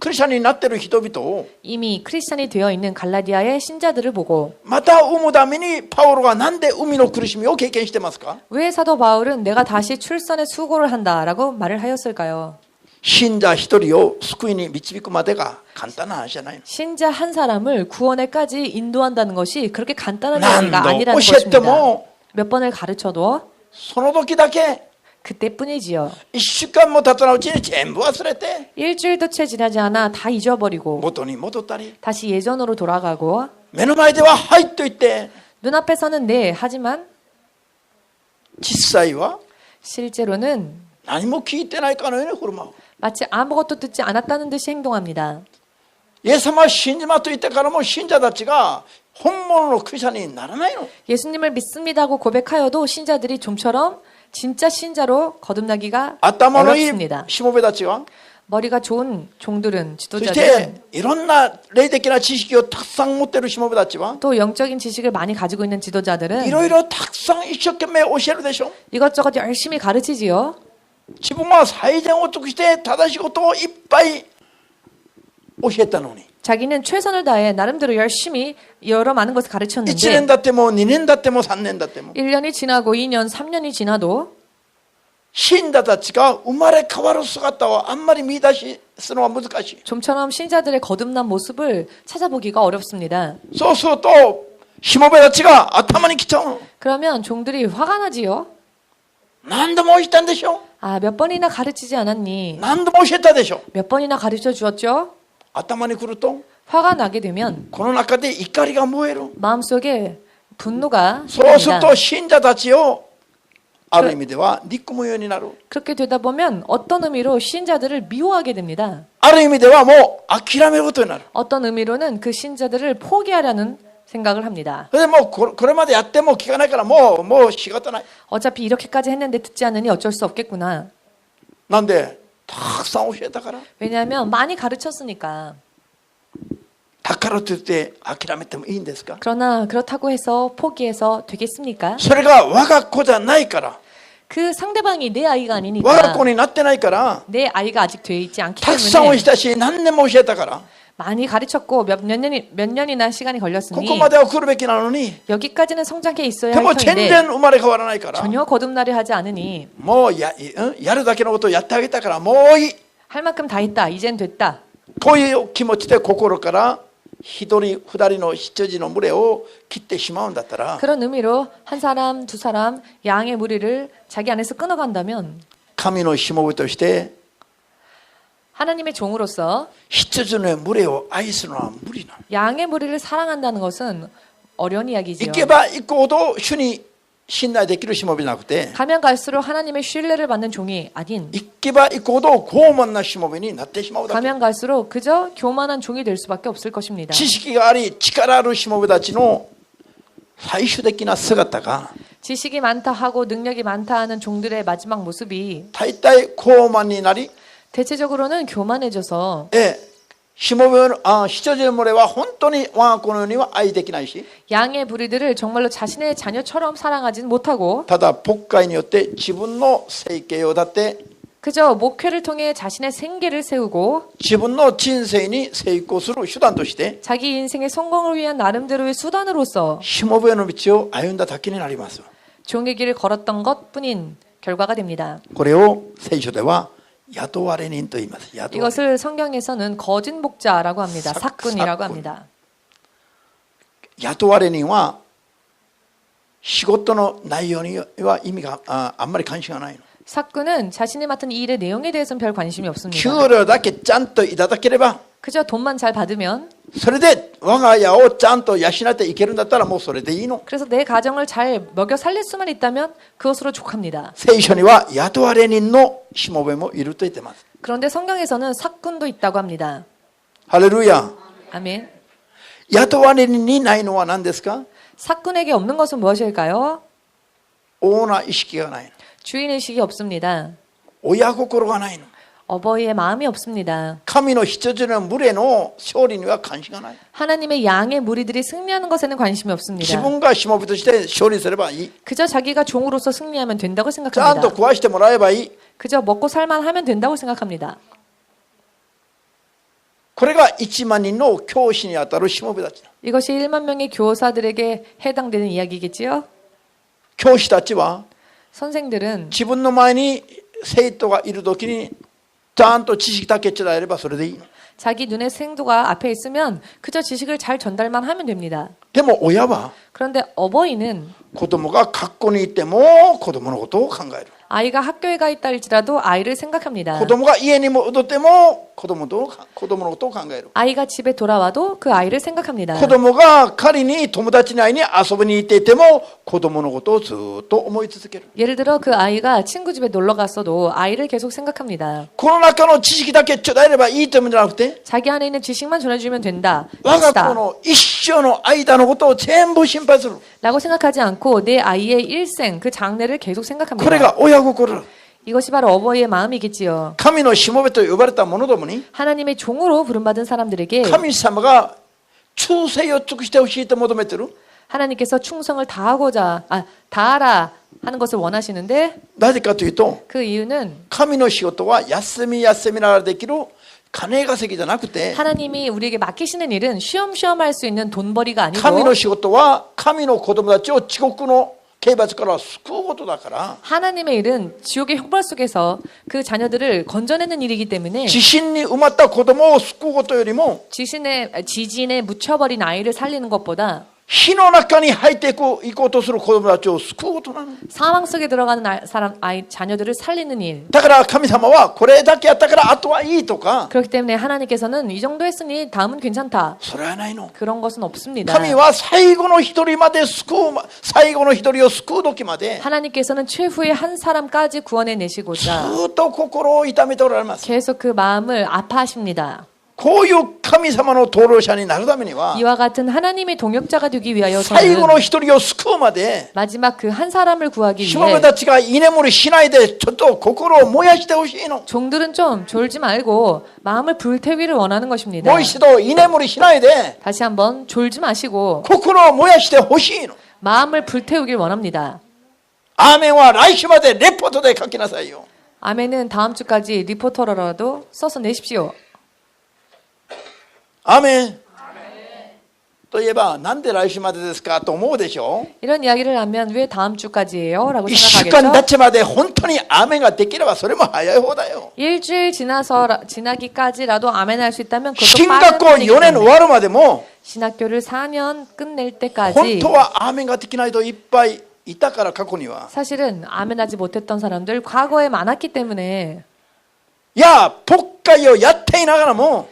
クリスチャンになっている人々を 이미 크리스찬이 되어 있는 갈라디아의 신자들을 보고 また産むためにパウロがなんで海の苦しみを経験してますか？ 왜 사도 바울은 내가 다시 출산에 수고를 한다라고 말을 하였을까요? 信者一人を救いに導くまでが簡単な話じゃないの。 신자 한 사람을 구원에까지 인도한다는 것이 그렇게 간단한 난도 이야기가 아니라는 오셨더모. 것입니다. 몇 번을 가르쳐도 その時だけ 그때뿐이지요. 1週間も経たないうちに全部忘れて 일주일도 채 지나지 않아 다 잊어버리고 元に戻ったり 다시 예전으로 돌아가고 目の前では「はい」と言って 눈앞에서는 네 하지만 実際は 실제로는 何も聞いてないかのように振る舞う。 마치 아무것도 듣지 않았다는 듯이 행동합니다. イエス様は信じますと言ってからも信者たちが本物のクリスチャンにならないの。 예수님을 믿습니다고 고백하여도 신자들이 좀처럼 진짜 신자로 거듭나기가 頭のいい 어렵습니다. しもべたちは 머리가 좋은 종들은 そし 지도자들은 ていろんな霊的な知識をたくさん持っているしもべたちは 또 영적인 지식을 많이 가지고 있는 い 지도자들은 ろいろたくさん一生懸命教えるでしょ。 이것저것 열심히 가르치지요. 自分は最善を尽くして正しいことをいっぱい教えたのに 자기는 최선을 다해 나름대로 열심히 여러 많은 것을 1年 가르쳤는데 だっても2年だっても3年だっても 1년이 지나고 2년, 3년이 지나도 信者たちが生まれ変わる姿をあんまり見出しするのは難しい。 좀처럼 신자들의 거듭난 모습을 찾아보기가 어렵습니다. そうするとしもべたちが頭にきちゃうの。 그러면 종들이 화가 나지요. 何度も教えたんでしょ。 아, 몇 번이나 가르치지 않았니? 何度も教えたでしょ。 몇 번이나 가르쳐 주었죠? 頭に来ると 화가 나게 되면 この中で怒りが燃える。 마음속에 분노가 そうする 납니다. と信者たちをある意味では憎むようになる。 그렇게 되다 보면 어떤 의미로 신자들을 미워하게 됩니다. ある意味ではもう諦めることになる。 어떤 의미로는 그 신자들을 포기하려는 생각을 합니다. 근데 뭐これまでやっても聞かないからもう仕方ない。 어차피 이렇게까지 했는데 듣지 않으니 어쩔 수 없겠구나. なんでたくさん教えたから。 왜냐하면 많이 가르쳤으니까. だからといって諦めてもいいんですか？ 그러나 그렇다고 해서 포기해서 되겠습니까? それが我が子じゃないから、 그 상대방이 내 아이가 我が 아니니까 子になってないから、 내 아이가 아직 돼 있지 않기 たくさん教 때문에 えたし何年も教えたから、 많이 가르쳤고 몇 년이나 시간이 ここ 걸렸으니 までは来るべきなのに、 여기까지는 성장해 있어야 で 할 も全 터인데 然生まれ変わらないから、 전혀 거듭나려 하지 않으니 もうやるだけのことをやってあげたからもういい。 할 만큼 다 했다. 이젠 됐다. こういう気持ちで心から一人二人の羊の群れを切ってしまうんだったら、 그런 의미로 한 사람, 두 사람 양의 무리를 자기 안에서 끊어간다면 神のしもべとして 하나님의 종으로서 羊の群れを愛するのは無理なの。 양의 무리를 사랑한다는 것은 어려운 行 이야기지요. けば行くほど主に信頼できるしもべじゃなくて、 가면 갈수록 하나님의 신뢰를 받는 종이 아닌 行けば行くほど傲慢なしもべになってしまうだけ。 가면 갈수록 그저 교만한 종이 될 수밖에 없을 것입니다. 知識があり力あるしもべたちの最終的な姿が 지식이 많다 하고 능력이 많다 하는 종들의 마지막 모습이 大体傲慢になり、 대체적으로는 교만해져서 しもべの羊の群れは本当に我が子のようには愛できないし、 양의 무리들을 정말로 자신의 자녀처럼 사랑하진 못하고 ただ牧会によって自分の生計をだって 그저 목회를 통해 자신의 생계를 세우고 自分の人生に成功する手段として 자기 인생의 성공을 위한 나름대로의 수단으로서 しもべの道を歩んだだけになります。 종의 길을 걸었던 것뿐인 결과가 됩니다. これを聖書では雇われ人と言います。雇われ人。 이것을 성경에서는 거짓 목자라고 합니다. 사꾼이라고 합니다. 雇われ人は仕事の内容には意味があんまり関心がないの。 사꾼은 자신이 맡은 이 일의 내용에 대해서는 별 관심이 없습니다. 給料だけちゃんといただければ、 그저 돈만 잘 받으면 それで我が家をちゃんと養っていけるんだったらもうそれでいいの。 그래서 내 가정을 잘 먹여 살릴 수만 있다면 그것으로 족합니다. 聖書には雇われ人のしもべもいると言ってます。 그런데 성경에서는 사꾼도 있다고 합니다. ハレルヤ。 아멘. 雇われ人にないのは何ですか？ 사꾼에게 없는 것은 무엇일까요? オーナー意識がないの。 주인의식이 없습니다. 親心がないの。 어버이의 마음이 없습니다. 神の羊の群れの勝利には関心がない。 하나님의 양의 무리들이 승리하는 것에는 관심이 自 없습니다. 分がしもべとして勝利すればいい。 그저 자기가 종으로서 승리하면 된다고 ちゃんと 생각합니다. 食わしてもらえばいい。 그저 먹고 살만 하면 된다고 생각합니다. これが1万人の教師にあたるしもべたちだ。 이것이 1만 명의 교사들에게 해당되는 이야기겠지요? 教師たちは 선생들은 自分の前に生徒がいるときにちゃんと知識だけ伝えればそれでいいの。 자기 눈에 생도가 앞에 있으면 그저 지식을 잘 전달만 하면 됩니다. でも親は 그런데 어버이는 子供が学校に行っても子供のことを考える。 아이가 학교에 가 있다 할지라도 아이를 생각합니다. 子供が家に戻っても子供のことを考える。 아이가 집에 돌아와도 그 아이를 생각합니다. 子供が仮に友達に会いに遊びに行っていても子供のことをずっと思い続ける。 예를 들어 그 아이가 친구 집에 놀러 갔어도 아이를 계속 생각합니다. この中の知識だけ伝えればいいというんじゃなくて、 자기 안에 있는 지식만 전해주면 된다. 我が子 끝이다. の一生の間のことを全部心配する。 라고 생각하지 않고 내 아이의 일생 그 장래를 계속 これ 생각합니다. が親心。 이것이 바로 어버이의 마음이겠지요. 神のしもべと呼ばれた者どもに 하나님의 종으로 부름받은 사람들에게 神様が忠誠を尽くしてほしいと求めてる。 하나님께서 충성을 다하라 하는 것을 원하시는데 なぜかというと、 그 이유는 神の仕事は休みながらできる金稼ぎじゃなくて、 하나님이 우리에게 맡기시는 일은 쉬엄쉬엄 할 수 있는 돈벌이가 神 아니고 の仕事は神の子供たちを地獄の刑罰から救うことだから、 하나님의 일은 지옥의 형벌 속에서 그 자녀들을 건져내는 일이기 때문에 地震に埋まった子供を救うことよりも、 지진에 묻혀버린 아이를 살리는 것보다 火の中に入っていこうとする子供たちを救うことなの。 사망 속에 들어가는 자녀들을 살리는 일. だから神様はこれだけやったからあとはいいとか、 그렇기 때문에 하나님께서는 이 정도 했으니 다음은 괜찮다. それはないの。 그런 것은 없습니다. 神は最後の一人まで最後の一人を救う時まで 하나님께서는 최후의 한 사람까지 구원해 ず 내시고자 っと心を痛めておられます。 계속 그 마음을 아파하십니다. こういう神様の登録者になるためには 이와 같은 하나님의 동역자가 되기 위하여 最後 저는 の一人を救うまで 마지막 그 한 사람을 구하기 しもべ 위해 たちが居眠りしないでちょっと心を燃やしてほしいの。 종들은 좀 졸지 말고 마음을 불태우기를 원하는 것입니다. もう一度居眠りしないで 다시 한번 졸지 마시고 心を燃やしてほしいの。 마음을 불태우길 원합니다. アーメンは来週までレポートで書きなさいよ。 아멘은 다음 주까지 리포터로라도 써서 내십시오. アーメン。といえばなんで来週までですかと思うでしょ。 이런 이야기를 하면 왜 다음 주까지예요? 라고 1週間 생각하겠죠? 経ちまで本当にアーメンができればそれも早い方だよ。 일주일 지나기까지라도 아멘할 수 있다면 그것도 進 빠른 学校 편이기 4年終 때문에 わるまでも 신학교를 4년 끝낼 本 때까지 当はアーメンができないといっぱいいたから過去には。 사실은 아멘하지 못했던 사람들 과거에 많았기 때문에 いや牧会をやっていながらも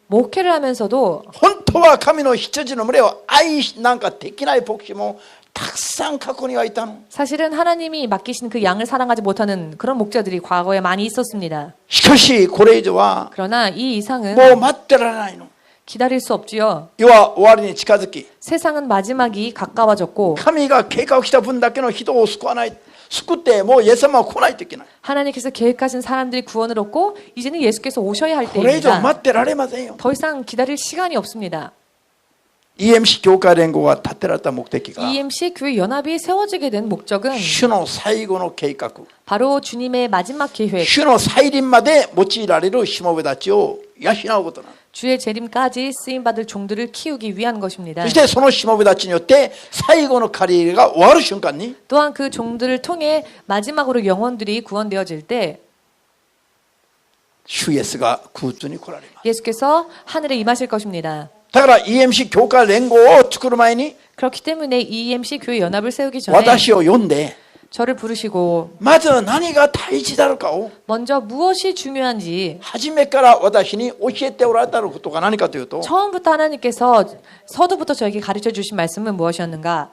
목회를 하면서도 本当は神の羊の群れを愛なんかできない牧師もたくさん過去にはいたの。 사실은 하나님이 맡기신 그 양을 사랑하지 못하는 그런 목자들이 과거에 많이 있었습니다. しかしこれ以上は 그러나 이 이상은 もう待ってられないの。 기다릴 수 없지요. 世は終わりに近づき 세상은 마지막이 가까워졌고 神が計画した分だけの人を救わない救ってもうイエス様は来ないといけない。 하나님께서 계획하신 사람들이 구원을 얻고 이제는 예수께서 오셔야 할 これ以上 때입니다. 待ってられませんよ。 더 이상 기다릴 시간이 없습니다. EMC 教会連合が立てられた目的が EMC 교회 연합이 세워지게 된 목적은 主の最後の計画 바로 주님의 마지막 계획, 主の再臨まで用いられるしもべたちを養うことなの。 주의 재림까지 쓰임받을 종들을 키우기 위한 것입니다. そしてそのしもべたちによって最後の借り入れが終わる瞬間に 또한 그 종들을 통해 마지막으로 영혼들이 구원되어질 때 主イエスが空中に来られます。 예수께서 하늘에 임하실 것입니다. だから EMC 教会連合を作る前に 그렇기 때문에 EMC 교회 연합을 세우기 전에 私を呼んで 저를 부르시고 まず何が大事だろうかを 먼저 무엇이 중요한지 初めから私に教えておられたことが何かというと 처음부터 하나님께서 서두부터 저에게 가르쳐 주신 말씀은 무엇이었는가?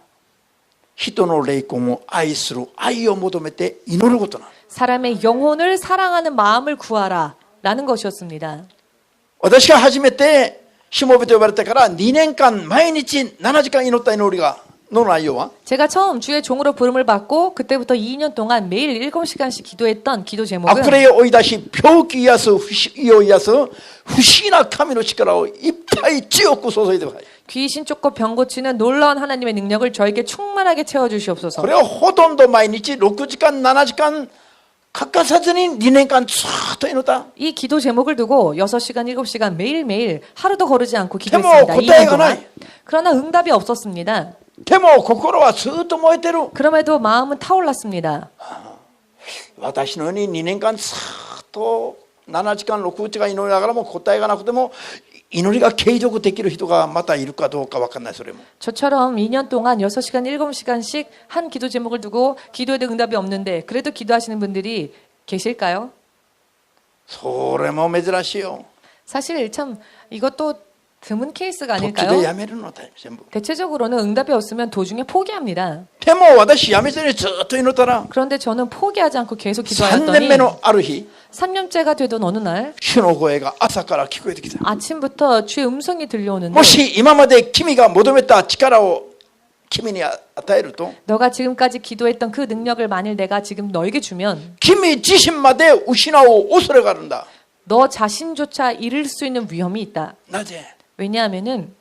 人の霊魂を愛する愛を求めて祈ることなの。 사람의 영혼을 사랑하는 마음을 구하라 라는 것이었습니다. 私が初めてしもべと呼ばれてから2年間毎日7時間祈った祈りがの内容は 제가 처음 주의 종으로 부름을 받고 그때부터 2년 동안 매일 7시간씩 기도했던 기도 제목은 悪霊を追い出し病気癒す不思議を癒す不思議な神の力をいっぱい強く注いでください。 귀신 쫓고 병 고치는 놀라운 하나님의 능력을 저에게 충만하게 채워주시옵소서. これをほとんど毎日6時間7時間欠かさずに2年間ずっと祈った。 이 기도 제목을 두고 6시간, 7시간 매일매일 하루도 거르지 않고でも 기도했습니다. 答え 2년 がな 동안. い。 그러나 응답이 없었습니다. でも心はずっと燃えてる。 그럼에도 마음은 타올랐습니다. 私のように2年間ずっと7時間6時間祈りながらも答えがなくても祈りが継続できる人がまたいるかどうか分かんない。それも 저처럼 2년 동안 6시간, 7시간씩 한 기도 제목을 두고 기도에도 응답이 없는데 그래도 기도하시는 분들이 계실까요? それも珍しいよ。 사실 참 이것도 드문 케이스가 途中で 아닐까요? やめるのだよ全部。 대체적으로는 응답이 없으면 도중에 포기합니다. でも私やめずにずっと祈ったら 그런데 저는 포기하지 않고 계속 3 기도하였더니 年目のある日 3년째가 되던 어느 날 主の声が朝から聞こえてきた。 아침부터 주의 음성이 들려오는데 もし今まで君が求めた力を君に与えると 너가 지금까지 기도했던 그 능력을 만일 내가 지금 너에게 주면 君自身まで失う恐れがあるんだ。 너 자신조차 잃을 수 있는 위험이 있다. なぜ 왜냐하면은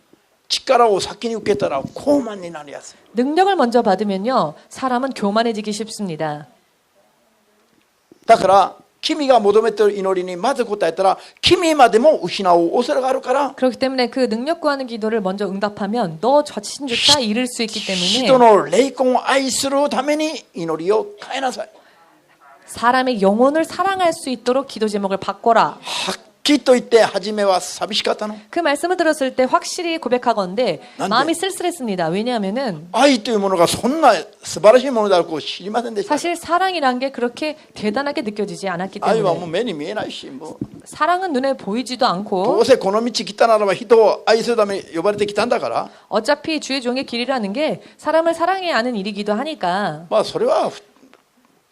力を先に受けたら高慢になりやすい。 능력을 먼저 받으면요 사람은 교만해지기 쉽습니다. だから君が求めている祈りにまず答えたら君までも失う恐れがあるから 그렇기 때문에 그 능력 구하는 기도를 먼저 응답하면 너 자신조차 잃을 수 있기 人 때문에 の霊魂を愛するために祈りを変えなさい。 사람의 영혼을 사랑할 수 있도록 기도 제목을 바꿔라. はっきりと言って初めは寂しかったの。 그 말씀을 들었을 때 확실히 고백하건대 난데? 마음이 쓸쓸했습니다. 왜냐하면은 愛というものがそんな素晴らしいものであることを知りませんでした。 사실 사랑이란 게 그렇게 대단하게 느껴지지 않았기 愛はもう 때문에 目に見えないし、もう 사랑은 눈에 보이지도 ど 않고 うせこの道来たならば人を愛するために呼ばれてきたんだから、 어차피 주의 종의 길이라는 게 사람을 사랑해야 하는 일이기도 하니까 まあそれは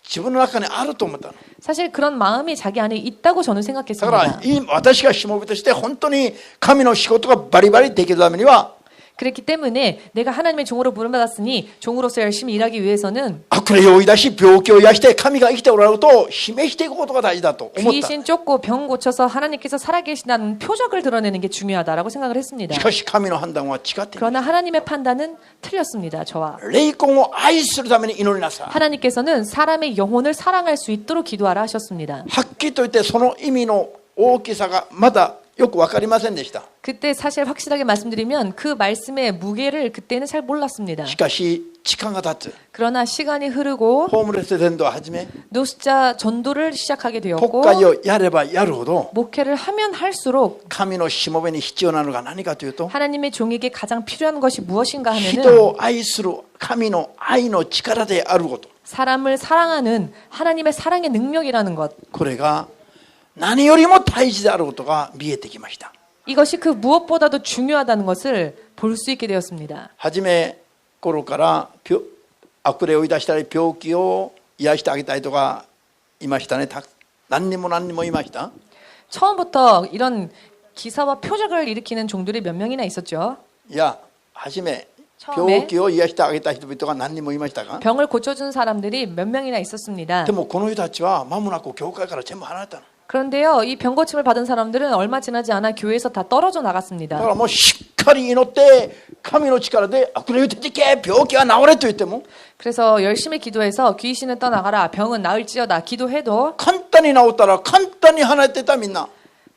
自分の中にあると思ったの。 사실 그런 마음이 자기 안에 있다고 저는 だから 생각했습니다. 私がしもべとして本当に神の仕事がバリバリできるためには 그랬기 때문에 내가 하나님의 종으로 부름받았으니 종으로서 열심히 일하기 위해서는 悪霊を追い出し病気を癒して神が生きておられることを示していくことが大事だと思った。 귀신 쫓고 병 고쳐서 하나님께서 살아계신다는 표적을 드러내는 게 중요하다라고 생각을 했습니다. しかし神の判断は違っている。 그러나 하나님의 판단은 틀렸습니다. 저와 霊魂を愛するために祈りなさい。 하나님께서는 사람의 영혼을 사랑할 수 있도록 기도하라 하셨습니다. はっきりと言ってその意味の大きさがまだよく分かりませんでした。 그때 사실 확실하게 말씀드리면 그 말씀의 무게를 그때는 잘 몰랐습니다. しかし時間が経つ。 그러나 시간이 흐르고 ホームレス伝道をはじめ 노숙자 전도를 시작하게 国 되었고 会をやればやるほど 목회를 하면 할수록 神のしもべに必要なのが何かというと 하나님의 종에게 가장 필요한 것이 무엇인가 人 하면은 を愛する神の愛の力であること。 사람을 사랑하는 하나님의 사랑의 능력이라는 것. これが何よりも大事であることが見えてきました。 이것이 그 무엇보다도 중요하다는 것을 볼 수 있게 되었습니다. 初め頃から悪霊を追い出したり病気を癒してあげたいとかいましたね。何人もいました。 처음부터 이런 기사와 표적을 일으키는 종들이 몇 명이나 있었죠. いや、初め 처음에 病気を癒してあげた人々が何人もいましたか。 병을 고쳐준 사람들이 몇 명이나 있었습니다. でもこの人たちは間もなく教会から全部離れたの。 그런데요, 이 병 고침을 받은 사람들은 얼마 지나지 않아 교회에서 다 떨어져 だか 나갔습니다. らもうしっかり祈って神の力で悪霊を出てけ病気は治れと言っても 그래서 열심히 기도해서 귀신은 떠나가라, 병은 나을지어다 기도해도 簡単に治ったら簡単に離れてたみんな。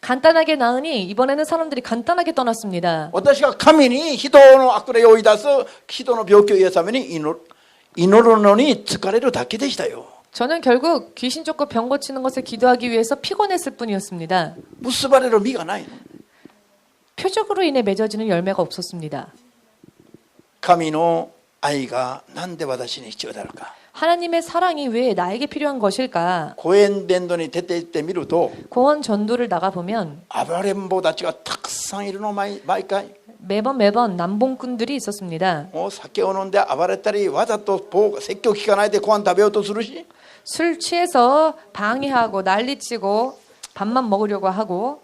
간단하게 나으니 이번에는 사람들이 간단하게 떠났습니다. 私が神に人の悪霊を追い出す人の病気を癒すために祈るのに疲れるだけでしたよ。 저는 결국 귀신 쫓고 병 고치는 것을 기도하기 위해서 피곤했을 뿐이었습니다. 結ばれる実がないの。 표적으로 인해 맺어지는 열매가 없었습니다. 神の愛が何で私に必要であるか。 하나님의 사랑이 왜 나에게 필요한 것일까? 公園伝道に出て行ってみると 공원 전도를 나가보면 暴れん坊たちがたくさんいるの。毎回 매번 남봉꾼들이 있었습니다. もう酒を飲んで暴れたりわざと説教聞かないでご飯食べようとするし 술 취해서 방해하고 난리치고 밥만 먹으려고 하고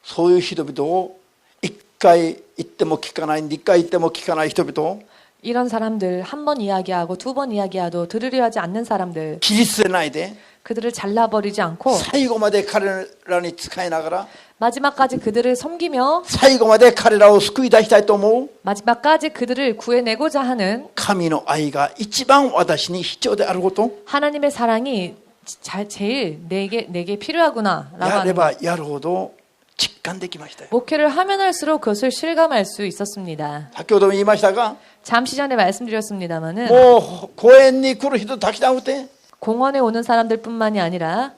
そういう人々を1回言っても聞かない2回言っても聞かない人々を 이런 사람들 한 번 이야기하고 두 번 이야기해도 들으려 하지 않는 사람들 切り捨てないで 그들을 잘라버리지 않고 最後まで彼らに仕えながら 마지막까지 그들을 섬기며 最後まで彼らを救い出したいと思う 마지막까지 그들을 구해내고자 하는 神の愛が一番私に必要であること 하나님의 사랑이 제일 내게 필요하구나 라고 やれ 하는 것. ばやるほど実感できましたよ。 목회를 하면 할수록 그것을 실감할 수 있었습니다. 先ほども言いましたが 잠시 전에 말씀드렸습니다마는 もう公園に来る人たくさんいて 공원에 오는 사람들뿐만이 아니라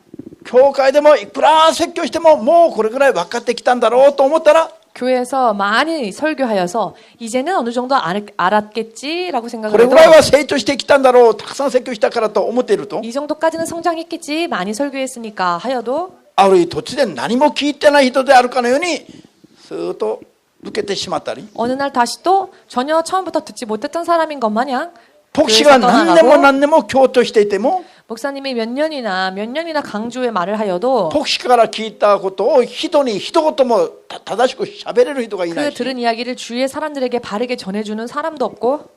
教会でもいくら説教してももうこれくらい分かってきたんだろうと思ったら 교회에서 많이 설교하여서 이제는 어느 정도 알았겠지라고 こ 생각을 れく 해도 らいは成長してきたんだろうたくさん説教したからと思っていると 이 정도까지는 성장했겠지 많이 설교했으니까 하여도 ある日突然何も聞いてない人であるかのようにスーッと抜けてしまったり 어느 날 다시 또 전혀 처음부터 듣지 못했던 사람인 것 마냥 牧師が何年も強調していても 목사님이 몇 년이나 강조의 말을 하여도 牧師から聞いたことを人に一言も正しく喋れる人がいな 그 いし 들은 이야기를 주위의 사람들에게 바르게 전해주는 사람도 없고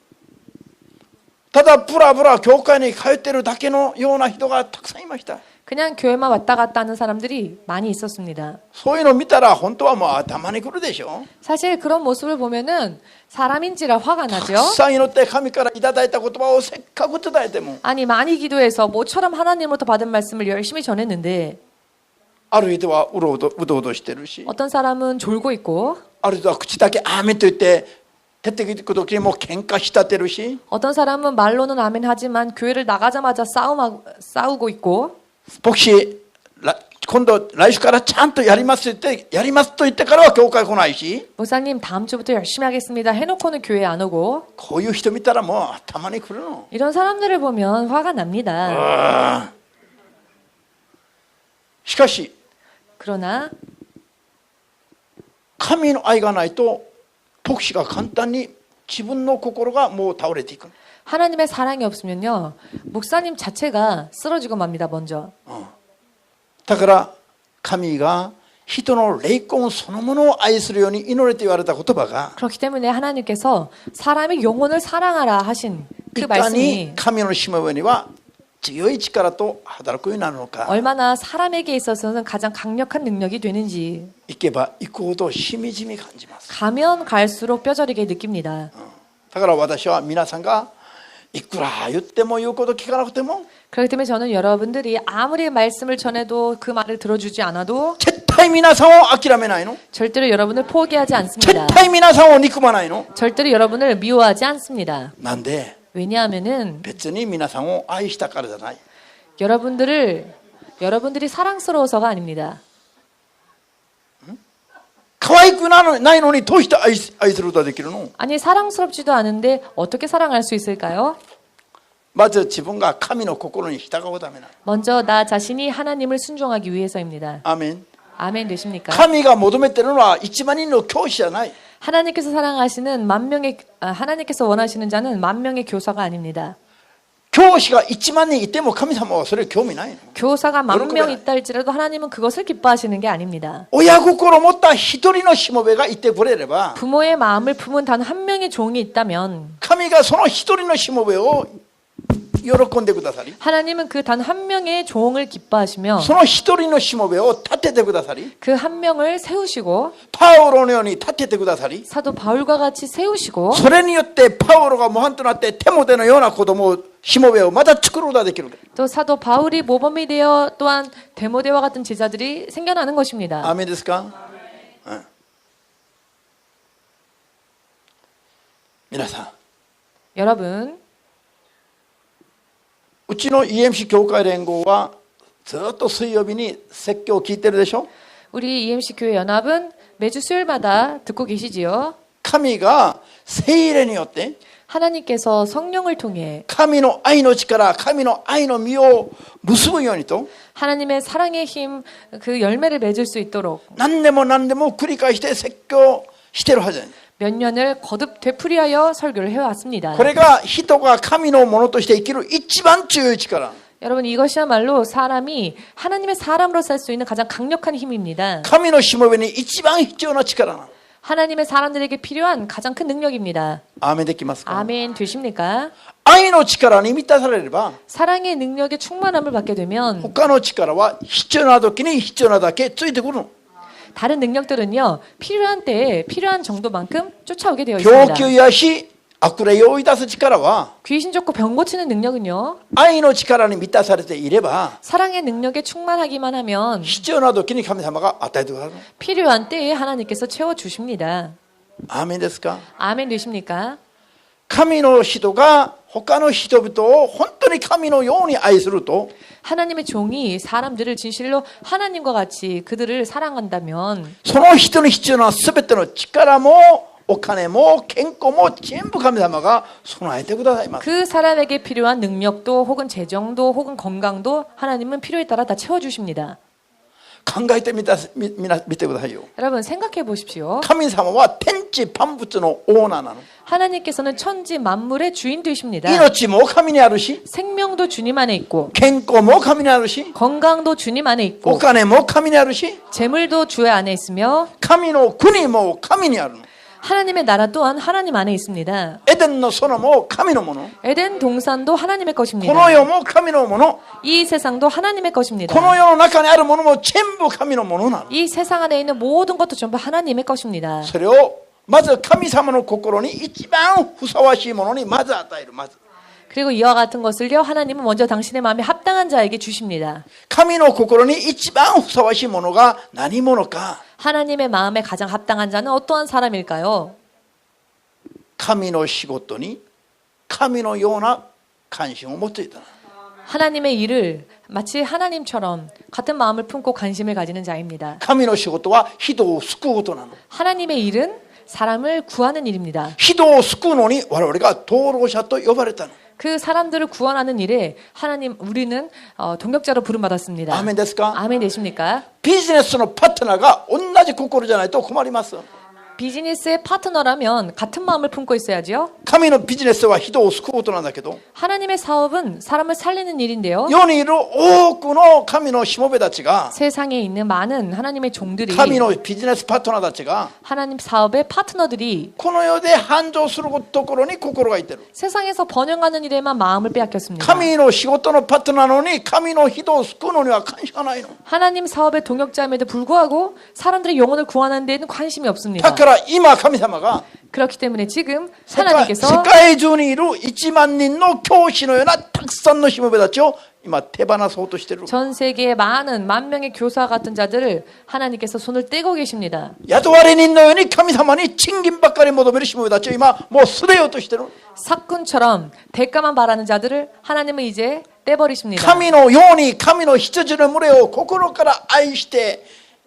ただブラブラ教会に通っているだけのような人がたくさんいました。 그냥 교회만 왔다 갔다 하는 사람들이 많이 있었습니다. そういうのを見たら本当はもう頭にくるでしょ。 사실 그런 모습을 보면은 사람인지라 화가 た 나죠. くさん祈って神からいただいた言葉をせっかく伝えても 아니 많이 기도해서 모처럼 하나님으로부터 받은 말씀을 열심히 전했는데 ある人はうどうどしてるし 어떤 사람은 졸고 있고 ある人は口だけアーメンと言って出てくる時にもう喧嘩し立てるし 어떤 사람은 말로는 아멘 하지만 교회를 나가자마자 싸우고 있고 牧師今度来週からちゃんとやりますと言ってからは教会来ないし 목사님 다음 주부터 열심히 하겠습니다 해놓고는 교회 안 오고 こういう人見たらもう頭にくるの。 이런 사람들을 보면 화가 납니다. しかし 그러나 神の愛がないと牧師が簡単に自分の心がもう倒れていく。 하나님의 사랑이 없으면요, 목사님 자체가 쓰러지고 맙니다. 먼저. だから神が人の霊魂そのものを愛するように祈れと言われた言葉が 그렇기 때문에 하나님께서 사람의 영혼을 사랑하라 하신 그 いかに 말씀이 神のしもべには強い力と働くようになるのか 얼마나 사람에게 있어서는 가장 강력한 능력이 되는지 行けば行くほどしみじみ感じます 가면 갈수록 뼈저리게 느낍니다. だから私は皆さんがいくら言っても言うこと聞かなくても 그렇기 때문에 저는 여러분들이 아무리 말씀을 전해도 그 말을 들어주지 않아도 絶対皆さんを諦めないの 절대로 여러분을 포기하지 絶 않습니다. 対皆さんを憎まないの 절대로 여러분을 미워하지 않습니다. なんで 왜냐하면은 別に皆さんを愛したからじゃない 여러분들이 사랑스러워서가 아닙니다. 可愛くないのにどうして愛することができるの 아니 사랑스럽지도 않은데 어떻게 사랑할 수 있을까요? まず自分が神の心に従うためなの 먼저 나 자신이 하나님을 순종하기 위해서입니다. アーメン 아멘 되십니까? 神が求めてるのは1万人の教師じゃない 하나님께서 사랑하시는 하나님께서 원하시는 자는 만 명의 교사가 아닙니다. 教師が1万人いても神様はそれ興味ないの 교사가 만 그런 명 거야. 있다 할지라도 하나님은 그것을 기뻐하시는 게 아닙니다. 親心を持った一人のしもべがいてくれれば 부모의 마음을 품은 단 한 명의 종이 있다면 神がその一人のしもべを喜んでくださり 하나님은 그 단 한 명의 종을 기뻐하시며 その一人のしもべを立ててくださり 그 한 명을 세우시고 パウロのように立ててくださり 사도 바울과 같이 세우시고 それによってパウロが模範となってテモテのような子供をしもべをまた作ることができる 또 사도 바울이 모범이 되어 또한 데모데와 같은 제자들이 생겨나는 것입니다. アーメンですか、皆さん 여러분 うちの EMC 教会連合はずっと水曜日に説教を聞いてるでしょ 우리 EMC 교회 연합은 매주 수요일마다 듣고 계시지요. 神が聖霊によって 하나님께서 성령을 통해 神の愛の力神の愛の実を結ぶようにと 하나님의 사랑의 힘 그 열매를 맺을 수 있도록 何でも何でも繰り返して説教してるはずだよ 몇 년을 거듭 되풀이하여 설교를 해왔습니다. これが人が神のものとして生きる一番強い力 여러분 이것이야말로 사람이 하나님의 사람으로 살 수 있는 가장 강력한 힘입니다. 神のしもべに一番必要な力なの 하나님의 사람들에게 필요한 가장 큰 능력입니다. アーメンできますか 아멘 되십니까? 愛の力に満たされれば 사랑의 능력에 충만함을 받게 되면 他の力は必要な時に必要なだけついてくるの 다른 능력들은요 필요한 때에 필요한 정도만큼 쫓아오게 되어 病 있습니다. 気を癒し悪霊を追い出す力は 귀신 쫓고 병 고치는 능력은요 愛の力に満たされていれば 사랑의 능력에 충만하기만 하면 必要な時に神様が与えてくださる 필요한 때에 하나님께서 채워주십니다. アーメンですか 아멘 되십니까? 神の人が他の人々を本当に神のように愛すると 하나님의 종이 사람들을 진실로 하나님과 같이 그들을 사랑한다면 その人に必要な全ての力もお金も健康も全部神様が備えてくださいます 그 사람에게 필요한 능력도 혹은 재정도 혹은 건강도 하나님은 필요에 따라 다 채워주십니다. 考えてみてくださいよ 여러분 생각해 보십시오. 神様は天地万物のオーナーなの 하나님께서는 천지 만물의 주인 되십니다. 命も神にあるし 생명도 주님 안에 있고 健康も神にあるし 건강도 주님 안에 お 있고 金も神にあるし 재물도 주 안에 있으며 神の国も神にあるの 하나님의 나라 또한 하나님 안에 있습니다. エデンの園も神のもの 에덴 동산도 하나님의 こ 것입니다. の世も神のもの 이 세상도 하나님의 この 것입니다. 世の中にあるものも全部神のものなの 이 세상 안에 있는 모든 것도 전부 하나님의 것입니다. それをまず神様の心に一番ふさわしいものにまず与えるまず 그리고 이와 같은 것을요 하나님은 먼저 당신의 마음에 합당한 자에게 주십니다. 神の心に一番ふさわしいものが何者か 하나님의 마음에 가장 합당한 자는 어떠한 사람일까요? 神の仕事に神のような関心を持っていた 하나님의 일을 마치 하나님처럼 같은 마음을 품고 관심을 가지는 자입니다. 神の仕事は人を救うことなの 하나님의 일은 사람을 구하는 일입니다. 人を救うのに我々が登録者と呼ばれたの 그 사람들을 구원하는 일에 하나님 우리는 동역자로 부름받았습니다. アーメンですか 아멘 되십니까? ビジネスのパートナーが同じ心じゃないと困ります 비즈니스의 파트너라면 같은 마음을 품고 있어야죠. 神神のビジネスは人を救うことなんだけど、 하나님의 사업은 사람을 살리는 일인데요. 世にいる多くの神のしもべたちが、 세상에 있는 많은 하나님의 종들이 神のビジネスパートナーたちが、 하나님 사업의 파트너들이 この世で繁盛するところに心がいてる。 세상에서 번영하는 일에만 마음을 빼앗겼습니다. 神の仕事のパートナーなのに、神の人を救うのには関心がないの。 하나님 사업의 동역자임에도 불구하고 사람들의 영혼을 구원하는 데에는 관심이 だ 없습니다. から今神様が 그렇기 때문에 지금 世 하나님께서 界中にいる1万人の教師のようなたくさんのしもべたちを今手放そうとしている。 전 세계의 많은 만 명의 교사 같은 자들을 하나님께서 손을 떼고 계십니다. 雇われ人のように神様に賃金ばっかり求めるしもべたちを今もう捨てようとしている。 사꾼처럼 대가만 바라는 자들을 하나님은 이제 떼버리십니다. 神のように神の羊の群れを心から愛して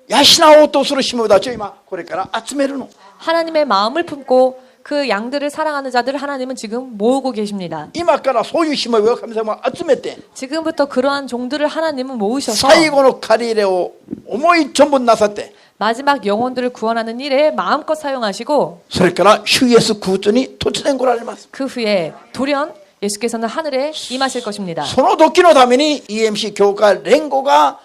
養おうとするしもべたちを今これから集めるの。 하나님의 마음을 품고 그 양들을 사랑하는 자들을 하나님은 지금 모으고 계십니다. 今からそういうしもべを神様が集めて 지금부터 그러한 종들을 하나님은 모으셔서 最後の借り入れを思い存分なさって、 마지막 영혼들을 구원하는 일에 마음껏 사용하시고 それから主イエス空中に突然来られます。 그 후에 돌연 예수께서는 하늘에 임하실 것입니다. その時のために EMC 教会連合が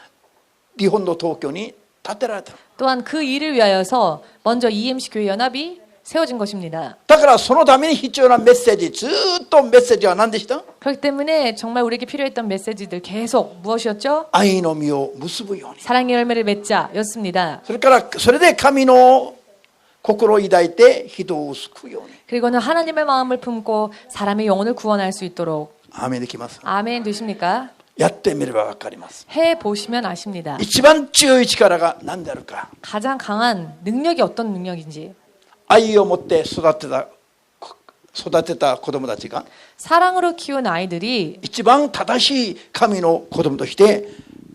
日本の東京に建てられた。 또한 그 일을 위하여서 먼저 EMC 교회 연합이 세워진 것입니다. だからそのために必要なメッセージ、ずーっとメッセージは何でした？ 그렇기 때문에 정말 우리에게 필요했던 메시지들 계속 무엇이었죠? 愛の実を結ぶように。 사랑의 열매를 맺자였습니다. それからそれで神の心を抱いて人を救うように。 그리고는 하나님의 마음을 품고 사람의 영혼을 구원할 수 있도록. アーメンできます。 아멘 되십니까? やってみればわかります。 해보시면 아십니다. 一番強い力が何であるか。 가장 강한 능력이 어떤 능력인지. 愛を持って育てた子供たちが 사랑으로 키운 아이들이 一番正しい神の子供として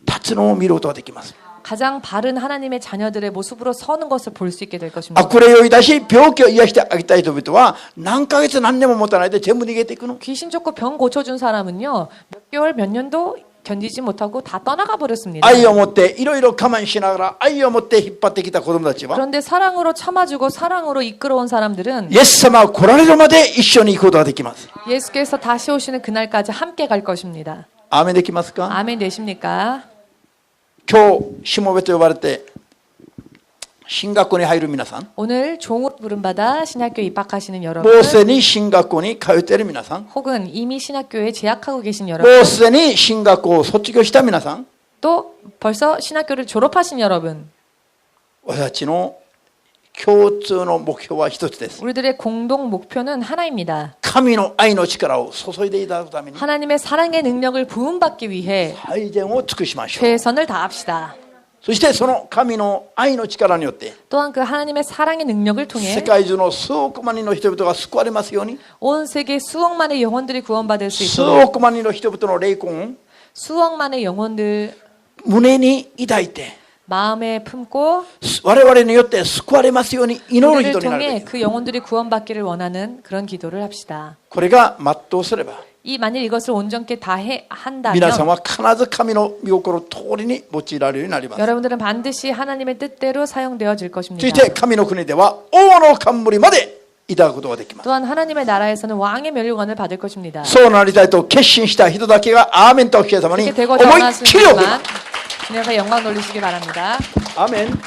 立つのを見ることができます。 가장 바른 하나님의 자녀들의 모습으로 서는 것을 볼 수 있게 될 것입니다. 悪霊をいたし病気を癒してあげたい人々は何ヶ月何年も持たないで全部逃げていくの。 귀신 쫓고 병 고쳐준 사람은요, 몇 개월 몇 년도 견디지 못하고 다 떠나가 버렸습니다. 愛を持っていろいろ我慢しながら愛を持って引っ張ってきた子供たちは 그런데 사랑으로 참아주고 사랑으로 이끌어온 사람들은 イエス様が来られるまで一緒に行くことができます。 예수께서 다시 오시는 그날까지 함께 갈 것입니다. アーメンできますか？ 아멘 되십니까? 今日しもべと呼ばれて進学校に入る皆さん、 오늘 종으로 부름받아 신학교에 입학하시는 も 여러분, うすでに進学校に通っている皆さん、 혹은 이미 신학교에 재학하고 계신 も 여러분, うすでに進学校を卒業した皆さん、 또 벌써 신학교를 졸업하신 여러분, 私たちの共通の目標は一つです。 우리들의 공동 목표는 하나입니다. 神の愛の力を注いでいただくために 하나님의 사랑의 능력을 부음받기 위해 最善を尽くしましょう。 최선을 다합시다. そしてその神の愛の力によって 또한 그 하나님의 사랑의 능력을 世 통해 界中の数億万人の人々が救われますように、 온 세계 수억만의 영혼들이 구원받을 수 数 있도록 億万人の人々の霊魂を 수억만의 영혼들 胸に抱いて 마음에 품고 我々によって救われますように祈る 우리를 人になるべ 통해 き。 그 영혼들이 구원받기를 원하는 그런 기도를 합시다. これが全うすれば 이 만일 이것을 온전케 다 한다면 皆さんは必ず神の御心通りに用いられるようになります。 여러분들은 반드시 하나님의 뜻대로 사용되어질 そ 것입니다. して神の国では王の冠までいただくことができます。 또한 하나님의 나라에서는 왕의 면류관을 받을 것입니다. そうなりたいと決心した人だけがアーメンとお聞き様に 이렇게 되고 思いっきり送る。 전하시지만 주님 앞에 영광 돌리시기 바랍니다. アーメン。